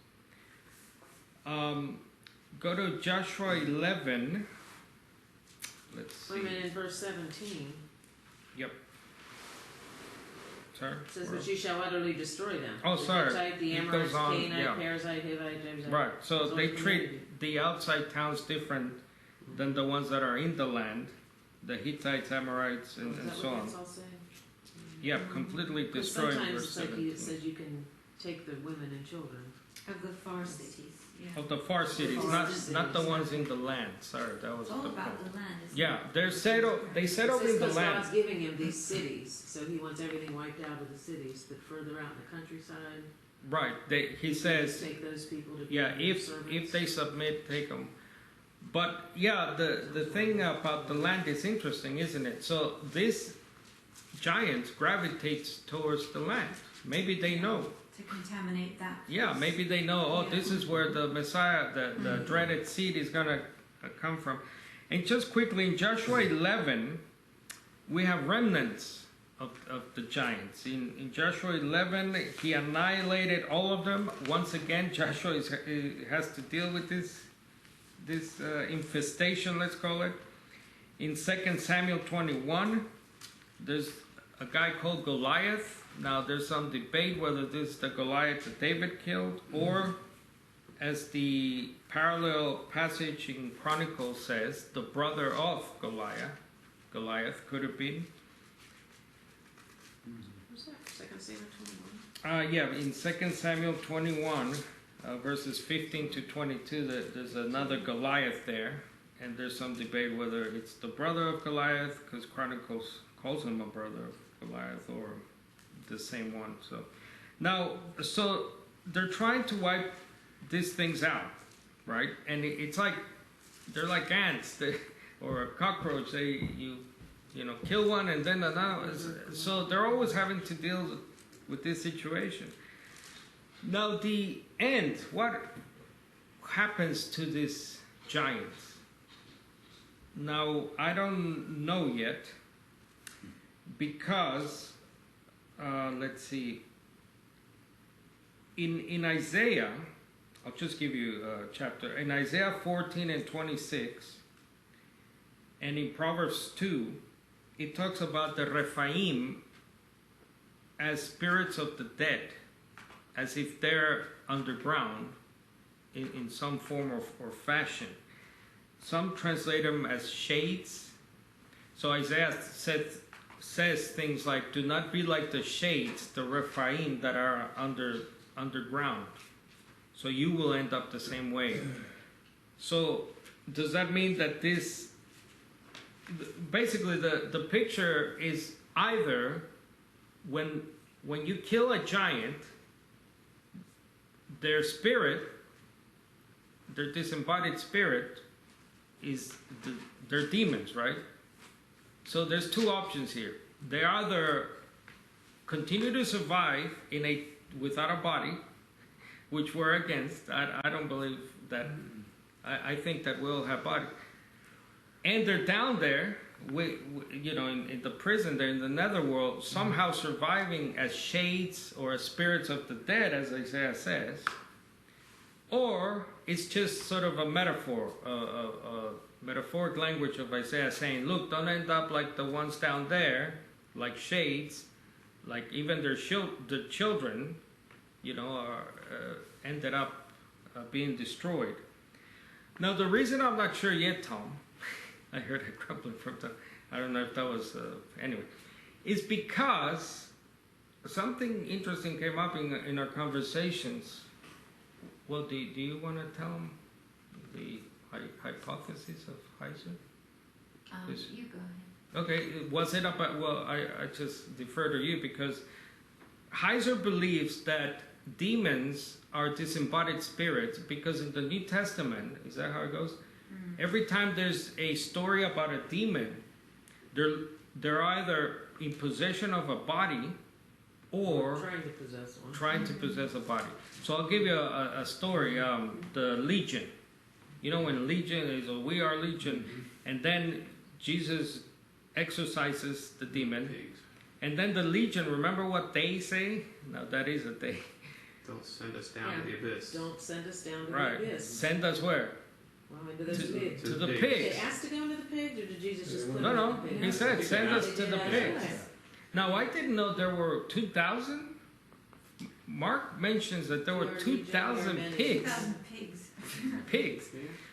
Go to Joshua 11. Let's see. Wait a minute, in verse 17, Yep. Sorry? it says, but you shall utterly destroy them. Oh, The sorry. Hittite, the It Amorites, goes on, Canaanite, yeah. Perizzite, Hivite, Jebusite. Right. So Goes on they from treat the outside towns different than the ones that are in the land. The Hittites, Amorites, there. and Is that so what on. that's all saying? Yeah, completely 'Cause destroying sometimes verse it's like 17. it says you can take the women and children. Of the far cities. Yeah. Of the far cities, far not the cities. ones in the land. Sorry, that was It's all the about point. the land, isn't Yeah, it? they settled It in says the 'cause land. God's giving him these cities, so he wants everything wiped out of the cities, but further out in the countryside, Right. He says, take those people to be yeah, your if servants. they submit, take them. But yeah, the thing about the land is interesting, isn't it? So this giant gravitates towards the land. Maybe they know. To contaminate that. Yeah, maybe they know, oh, this is where the Messiah, the dreaded seed is going to come from. And just quickly, in Joshua 11, we have remnants of the giants. In Joshua 11, he annihilated all of them. Once again, Joshua has to deal with this infestation, let's call it. In 2 Samuel 21, there's a guy called Goliath. Now, there's some debate whether this is the Goliath that David killed, or, as the parallel passage in Chronicles says, the brother of Goliath. Goliath could have been. What's that? 2 Samuel 21? Yeah, in 2 Samuel 21, verses 15 to 22, there's another Goliath there, and there's some debate whether it's the brother of Goliath, because Chronicles calls him a brother of Goliath, or the same one. So they're trying to wipe these things out, right? And it's like they're like ants, or a cockroach. You kill one and then another. So they're always having to deal with this situation. Now the end, what happens to these giants? Now I don't know yet, because let's see. In Isaiah, I'll just give you a chapter. In Isaiah 14 and 26, and in Proverbs 2, it talks about the Rephaim as spirits of the dead, as if they're underground in some form or fashion. Some translate them as shades. So Isaiah says things like, do not be like the shades, the Rephaim that are underground. So you will end up the same way. So does that mean that basically the picture is either when you kill a giant, their spirit, their disembodied spirit, they're demons, right? So there's two options here. They either continue to survive without a body, which we're against. I don't believe that. I think that we'll have body. And they're down there, in the prison, they're in the netherworld, somehow surviving as shades or as spirits of the dead, as Isaiah says. Or it's just sort of a metaphor, a metaphoric language of Isaiah saying, look, don't end up like the ones down there, like shades, like even the children, are ended up being destroyed. Now, the reason I'm not sure yet, Tom, I heard a grumbling from Tom, I don't know if that was, anyway, is because something interesting came up in our conversations. Well, do you want to tell them the hypothesis of Heiser? You go Okay, was it about? Well, I just defer to you because Heiser believes that demons are disembodied spirits because in the New Testament, is that how it goes? Every time there's a story about a demon, they're either in possession of a body or trying to possess a body. So I'll give you a story. The Legion. You know when Legion is a we are Legion, and then Jesus exorcises the demon, and then the Legion. Remember what they say? No, that is a they. Don't send us down to the abyss. Don't send us down to Right. the abyss. Send us where? Well, into those pigs. To the Did pigs. they ask to go into the pigs, or did Jesus just put No, them no. in the pigs? He said, send us They to did the ask pigs. that. Now I didn't know there were 2,000. Mark mentions that there were 2,000 pigs. 2,000 pigs. Pigs.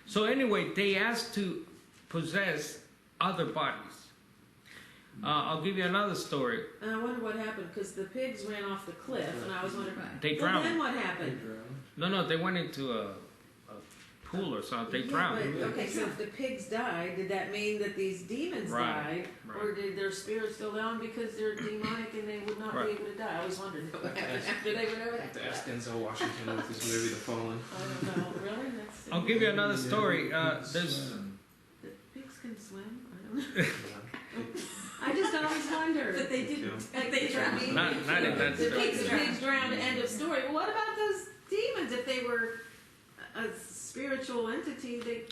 So anyway, they asked to possess other bodies. I'll give you another story. And I wonder what happened, because the pigs ran off the cliff, and I was wondering, They well, then drowned. what happened? No, they went into a pool or something. They Yeah, drowned. but, okay, so if the pigs died, did that mean that these demons Right, died? right. Or did their spirits go down because they're demonic and they would not Right. be able to die? I always wondered what happened after they went over I have to ask that. Denzel Washington with his movie The Fallen. I don't know, really? That's, I'll give you another story. There's the pigs can swim? I don't know. I just always wondered. But they didn't. Yeah. But they drowned. not in that The story. pigs drowned, end of story. Well, what about those demons? If they were a spiritual entity, they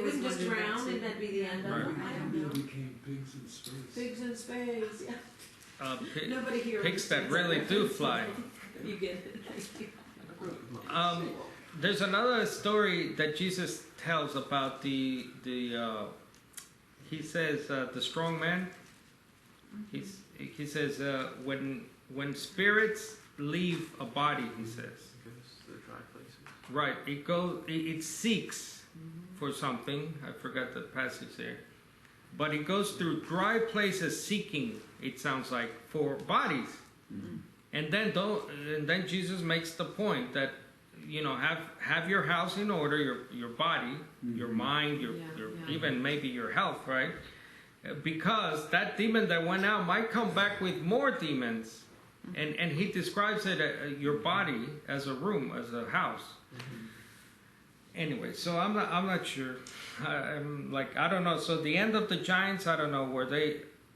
wouldn't just drown and that'd be the end of Right. them. I don't know. became pigs in space. Pigs in space, yeah. Pi- Nobody here pigs that understands really do reference. fly. You get it. Thank you. There's another story that Jesus tells about the he says the strong man. He says when spirits leave a body, he says, Goes to the dry places. right, it seeks for something. I forgot the passage there, but it goes through dry places seeking. It sounds like for bodies, and then Jesus makes the point that have your house in order, your body, your mind, your even maybe your health, right? Because that demon that went out might come back with more demons, and he describes it your body as a room, as a house. Anyway, so I'm not sure. I'm like, I don't know. So the end of the giants, I don't know.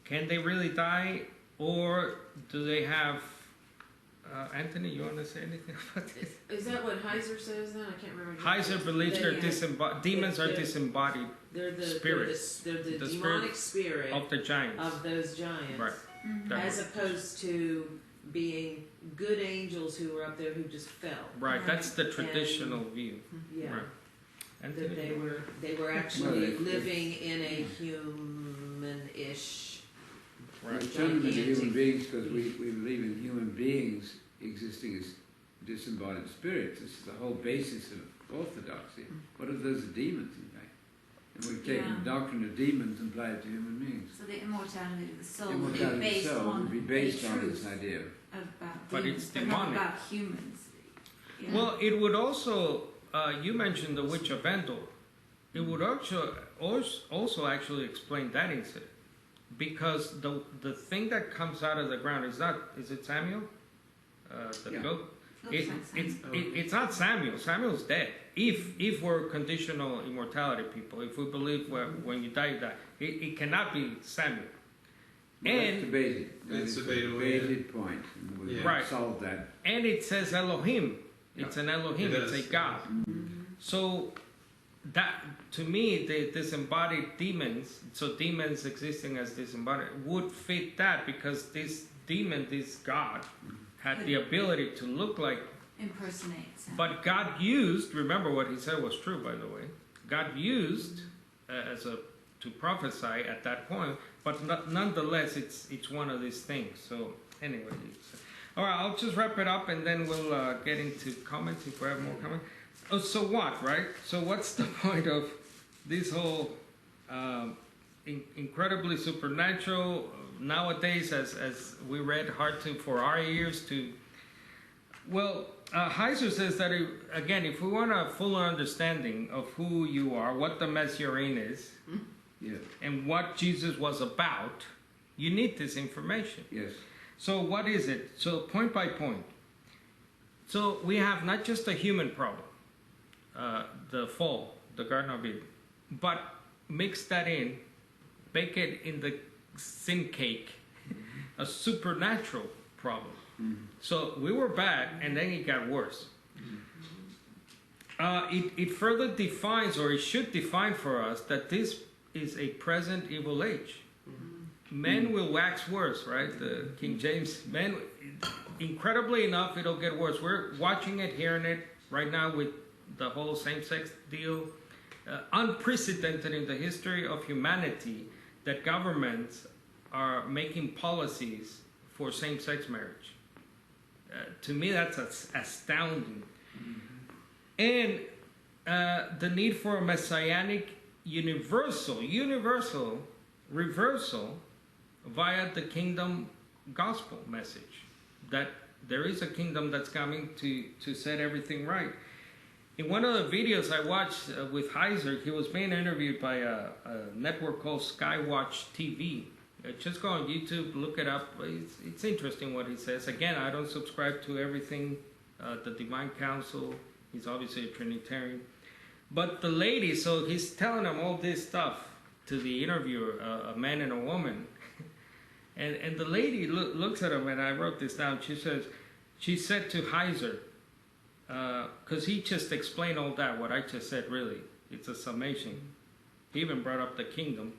Can they really die, or do they have? Anthony, you want to say anything about this? Is that what Heiser says then? I can't remember. Heiser believes demons are they're- disembodied They're the spirits. They're the The demonic spirit of the giants. of those giants. Right. That As way. opposed to being good angels who were up there who just fell. Right, that's the traditional view. Yeah. Right. That Anthony? they were actually Well, living in a human-ish. We're talking about human beings because we believe in human beings existing as disembodied spirits. This is the whole basis of orthodoxy. What if those are demons, in fact? And we've taken the doctrine of demons and applied it to human beings. So the immortality of the soul Immortality would of be the based soul on would be based a on truth this idea. about But demons, it's but not demonic. about humans. Yeah. Well, it would also, you mentioned the witch of Endor. It would also actually explain that incident. Because the thing that comes out of the ground is it Samuel? The Yeah. goat? Looks like something. It's not Samuel. Samuel's dead. If we're conditional immortality people, if we believe when you die, you die, it cannot be Samuel. Well, And- that's debated. That It's is a debatable, debated point. And we've Yeah. Right. solved that. And it says Elohim. It's an Elohim. It It's is. a God. So that to me, the disembodied demons, so demons existing as disembodied, would fit that because this demon, this God, had the ability to look like. Impersonates. But God used. Remember what he said was true, by the way. God used to prophesy at that point, but nonetheless, it's one of these things. So anyway, all right. I'll just wrap it up, and then we'll get into comments if we have more comments. Oh, so what, right? So what's the point of this whole incredibly supernatural nowadays, as we read, hard to for our ears to? Well, Heiser says that again, if we want a fuller understanding of who you are, what the Messiarine is, Yes. and what Jesus was about, you need this information. Yes. So what is it? So point by point. So we have not just a human problem, the fall, the Garden of Eden, but mix that in, bake it in the sin cake, a supernatural problem. So we were bad, and then it got worse. It further defines, or it should define for us, that this is a present evil age. Men will wax worse, right? The King James, men, incredibly enough, it'll get worse. We're watching it, hearing it right now with the whole same-sex deal. Unprecedented in the history of humanity that governments are making policies for same-sex marriage. To me, that's astounding. And the need for a messianic universal reversal via the kingdom gospel message, that there is a kingdom that's coming to set everything right. In one of the videos I watched with Heiser, he was being interviewed by a network called Skywatch TV. Just go on YouTube, look it up. It's interesting what he says. Again, I don't subscribe to everything, the Divine Council. He's obviously a Trinitarian. But the lady, so he's telling him all this stuff to the interviewer, a man and a woman. And the lady looks at him, and I wrote this down. She said to Heiser, because he just explained all that, what I just said, really. It's a summation. He even brought up the kingdom.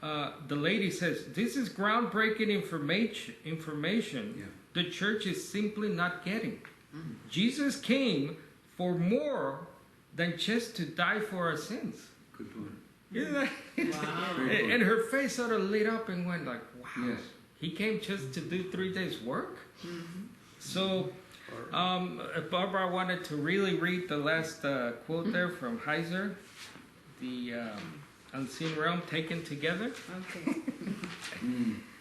The lady says, this is groundbreaking information the church is simply not getting. Jesus came for more than just to die for our sins. Good point. Isn't that? Wow. And her face sort of lit up and went like, wow. Yes. He came just to do 3 days work? So, Barbara wanted to really read the last quote there from Heiser, the unseen realm taken together. Okay.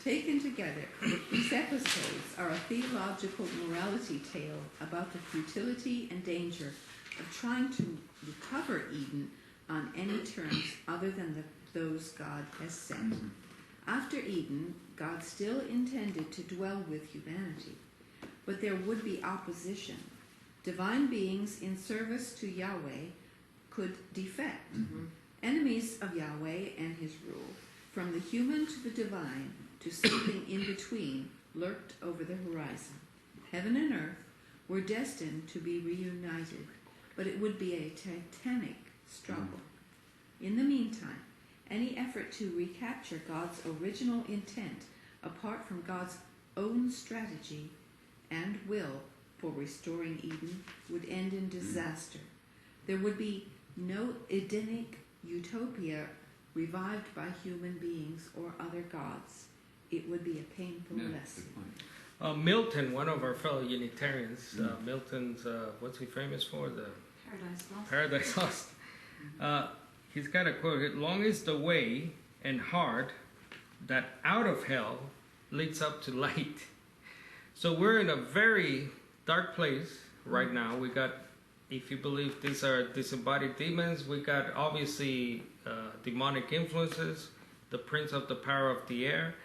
Taken together, these episodes are a theological morality tale about the futility and danger of trying to recover Eden on any terms other than those God has set. After Eden, God still intended to dwell with humanity, but there would be opposition. Divine beings in service to Yahweh could defect. Enemies of Yahweh and his rule, from the human to the divine to something in between, lurked over the horizon. Heaven and earth were destined to be reunited, but it would be a titanic struggle. In the meantime, any effort to recapture God's original intent apart from God's own strategy and will for restoring Eden would end in disaster. There would be no Edenic utopia revived by human beings or other gods. It would be a painful lesson. Milton, one of our fellow Unitarians, Milton's, what's he famous for? The Paradise Lost. He's got a quote, long is the way and hard that out of hell leads up to light. So we're in a very dark place right now. We got, if you believe these are disembodied demons, we got obviously demonic influences, the prince of the power of the air.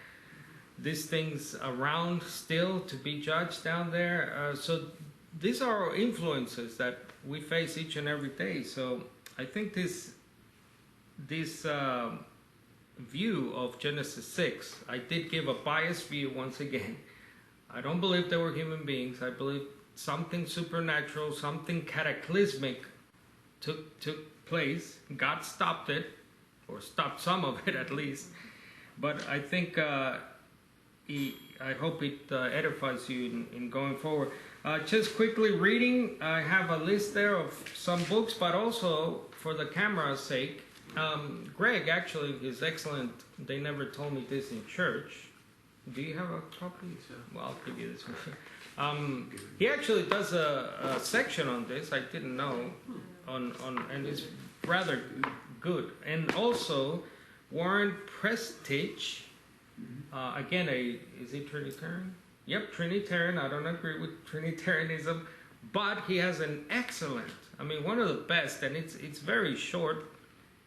These things around still to be judged down there. So these are influences that we face each and every day. So I think this view of Genesis 6, I did give a biased view once again. I don't believe they were human beings. I believe something supernatural, something cataclysmic took place. God stopped it, or stopped some of it at least. But I think I hope it edifies you in going forward. Just quickly reading, I have a list there of some books, but also for the camera's sake, Greg actually is excellent. They never told me this in church. Do you have a copy? Well, I'll give you this one. He actually does a section on this. I didn't know, and it's rather good. And also Warren Prestich. Again, is he Trinitarian? Yep, Trinitarian. I don't agree with Trinitarianism, but he has an excellent, I mean, one of the best, and it's very short.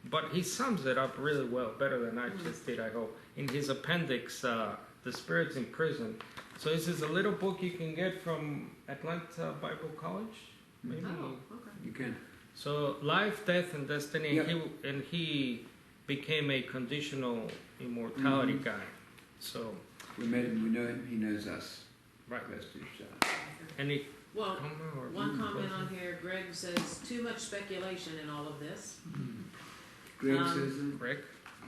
but he sums it up really well, better than I just did, I hope. In his appendix, The Spirits in Prison. So this is a little book you can get from Atlanta Bible College, maybe. Oh, okay. You can. So Life, Death, and Destiny, Yep. and he became a conditional immortality guy. So, We met him, we know him, he knows us. right. Close to each other. Any Well, comment or one comment question? on here, Greg says, too much speculation in all of this. Greg Um, says that. Rick?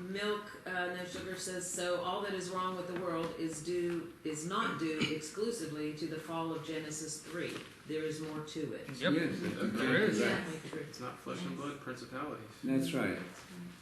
Milk, no sugar says, so all that is wrong with the world is not due exclusively to the fall of Genesis 3. There is more to it. Yep. Yes, that's There exactly is. right. Exactly true. It's not flesh and blood principalities. That's right.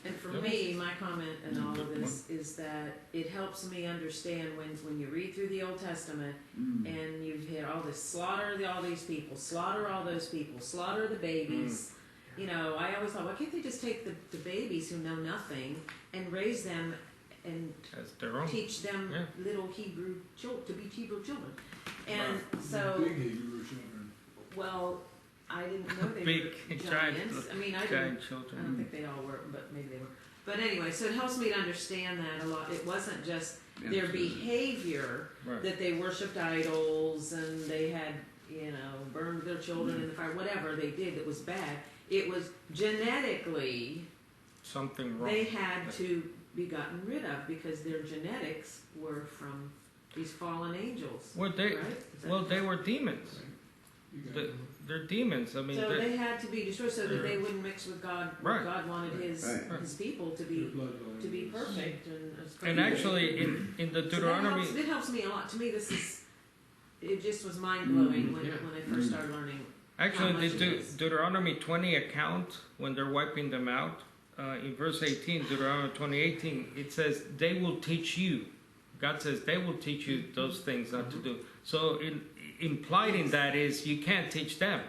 And for Yep. me, my comment in all of this is that it helps me understand when you read through the Old Testament and you've had all this slaughter all these people, slaughter all those people, slaughter the babies. You know, I always thought, why can't they just take the babies who know nothing and raise them and As their own. teach them Yeah. little Hebrew to be Hebrew children? And so, Big Hebrew children. well, I didn't know they Big, were giant, giants. I mean, I didn't. Giant I children. don't think they all were, but maybe they were. But anyway, so it helps me to understand that a lot. It wasn't just their Absolutely. behavior Right. that they worshipped idols and they had, burned their children in the fire, whatever they did that was bad. It was genetically Something wrong. they had to be gotten rid of because their genetics were from these fallen angels. Well, they right? Is that well, correct? they were demons. You got They're demons. I mean, So they're- they had to be destroyed so that they wouldn't mix with God. Right. God wanted his Right. his people to their be bloodline. perfect and as and perfect. actually in the So Deuteronomy. it helps me a lot. To me, it just was mind blowing when Yeah. I first started learning. Actually, How the much it is. Deuteronomy 20 account, when they're wiping them out, in verse 18, Deuteronomy 20:18, it says, they will teach you. God says, they will teach you those things not to do. So implied in that is, you can't teach them.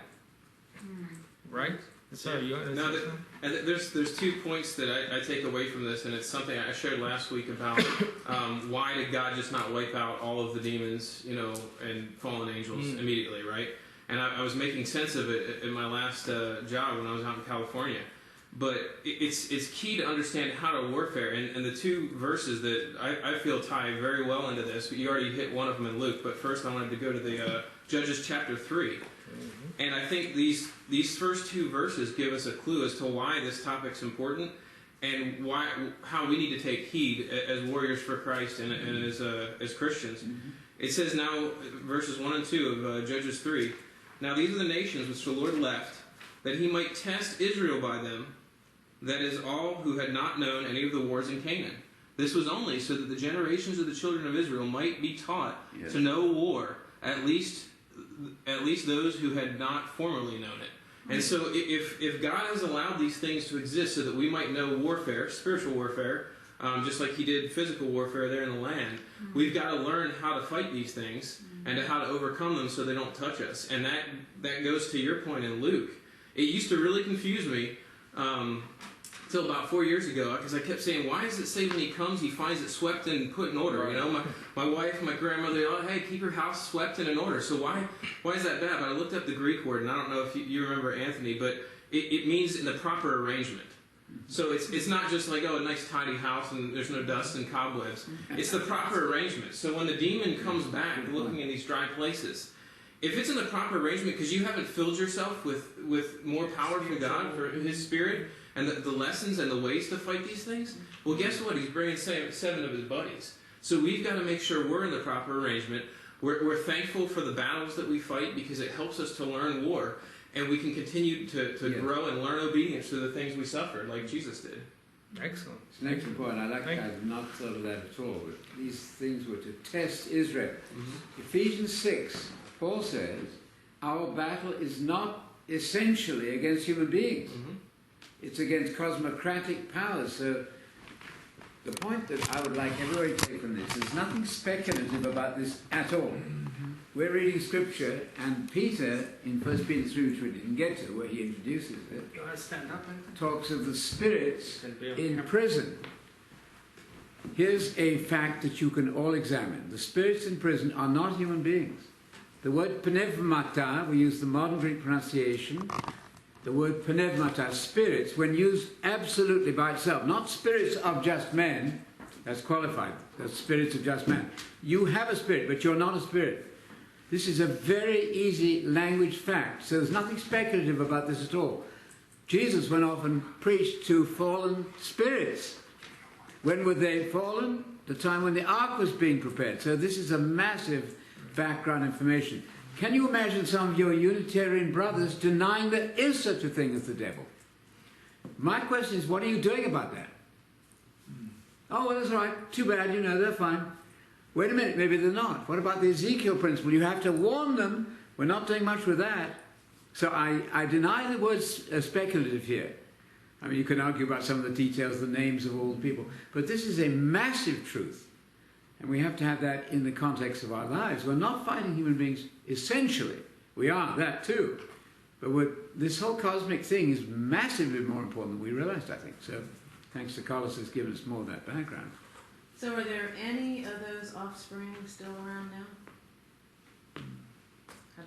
Right? So you want to No, say that- something? And there's 2 points that I take away from this, and it's something I shared last week about why did God just not wipe out all of the demons, and fallen angels immediately, right? And I was making sense of it in my last job when I was out in California. But it's key to understand how to warfare, and the 2 verses that I feel tie very well into this. You already hit one of them in Luke, but first I wanted to go to the Judges chapter 3. And I think these first 2 verses give us a clue as to why this topic's important and how we need to take heed as warriors for Christ and as Christians. It says now, verses 1 and 2 of Judges 3, now these are the nations which the Lord left, that he might test Israel by them, that is, all who had not known any of the wars in Canaan. This was only so that the generations of the children of Israel might be taught to know war, at least those who had not formerly known it. And so if God has allowed these things to exist so that we might know warfare, spiritual warfare, just like he did physical warfare there in the land, we've got to learn how to fight these things and how to overcome them so they don't touch us. And that goes to your point in Luke. It used to really confuse me till about 4 years ago, because I kept saying, why does it say when he comes he finds it swept and put in order? My wife, my grandmother, hey, keep your house swept and in order. So why is that bad? But I looked up the Greek word, and I don't know if you remember, Anthony, but it means in the proper arrangement. So it's not just like, a nice tidy house and there's no dust and cobwebs. It's the proper arrangement. So when the demon comes back looking in these dry places, if it's in the proper arrangement because you haven't filled yourself with more power from God, for his Spirit, and the lessons and the ways to fight these things, well, guess what? He's bringing 7 of his buddies. So we've got to make sure we're in the proper arrangement. We're thankful for the battles that we fight because it helps us to learn war. And we can continue to grow and learn obedience to the things we suffered, like Jesus did. Excellent. It's an excellent point. I've not thought of that at all. But these things were to test Israel. Ephesians 6, Paul says, our battle is not essentially against human beings. It's against cosmocratic powers. So the point that I would like everybody to take from this is nothing speculative about this at all. We're reading scripture, and Peter, in 1 Peter 3, which we didn't get to, where he introduces it, You want to stand up and talks of the spirits Can be on in camera. prison. Here's a fact that you can all examine. The spirits in prison are not human beings. The word pneumata, we use the modern Greek pronunciation, the word pneumata, spirits, when used absolutely by itself, not spirits of just men, that's qualified, that's spirits of just men. You have a spirit, but you're not a spirit. This is a very easy language fact, so there's nothing speculative about this at all. Jesus went off and preached to fallen spirits. When were they fallen? The time when the ark was being prepared. So this is a massive background information. Can you imagine some of your Unitarian brothers denying there is such a thing as the devil? My question is, what are you doing about that? Oh, well, that's all right. Too bad, they're fine. Wait a minute, maybe they're not. What about the Ezekiel principle? You have to warn them. We're not doing much with that. So I deny the word speculative here. I mean, you can argue about some of the details, the names of all the people. But this is a massive truth. And we have to have that in the context of our lives. We're not fighting human beings essentially. We are, that too. But this whole cosmic thing is massively more important than we realized, I think. So thanks to Carlos has given us more of that background. So are there any of those offspring still around now? Have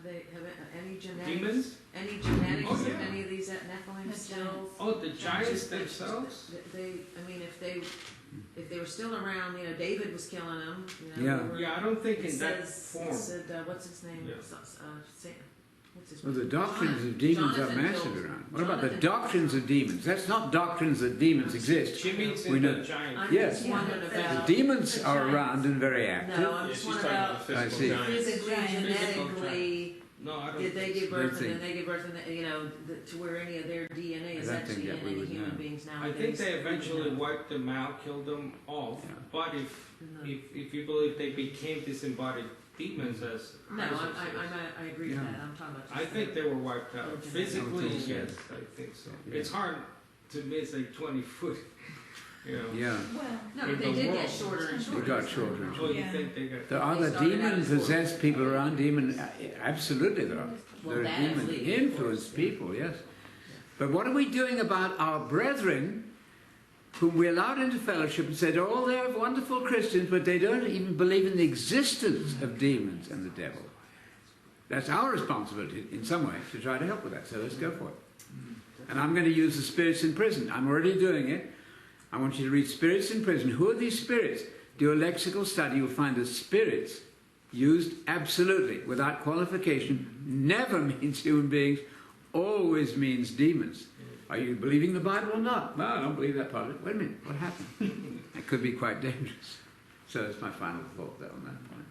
any genetics? Demons? Any genetics Oh, yeah. of any of these Nephilim The still? giants. Oh, the giants themselves? If they were still around, David was killing them. Yeah. Yeah, I don't think It in that says, form. what's his name? Yeah. What's his Well, the name? doctrines of demons are Jonathan massive killed- around. What about the Jonathan- doctrines of demons? That's not doctrines that demons exist. She means We in know. the giants. I'm Yes. just wondering The about. demons are around and very active. No, I'm Yeah, just she's wondering talking about the about I physical see. giants. physically, Physical genetically. No, I don't. Did they give Don't birth, and think- then they give birth, and to where any of their DNA is I don't think actually that in we any would human know. beings I nowadays? think they We would eventually know. wiped them out, killed them off. Yeah. But No. if you believe they became disembodied demons as No, Isis I agree with Yeah. that. I'm talking about. I think they were wiped out. Oh, genetic. Physically, I think so. yes, I think so. Yeah. It's hard to miss a 20-foot, Yeah. Well, No, in but they the did world. get shorter and shorter. They got shorter and Oh, you Yeah. think they got... There are They the started out as demon-possessed people around, absolutely there are. Well, There are that at demon least, of influenced course. people, yes. But what are we doing about our brethren whom we allowed into fellowship and said, oh, they're wonderful Christians, but they don't even believe in the existence of demons and the devil? That's our responsibility in some way to try to help with that, so let's go for it. And I'm going to use the spirits in prison. I'm already doing it. I want you to read spirits in prison. Who are these spirits? Do a lexical study. You'll find that spirits used absolutely without qualification never means human beings, always means demons. Are you believing the Bible or not? Well, I don't believe that part of it. Wait a minute, what happened? That could be quite dangerous. So that's my final thought there on that point.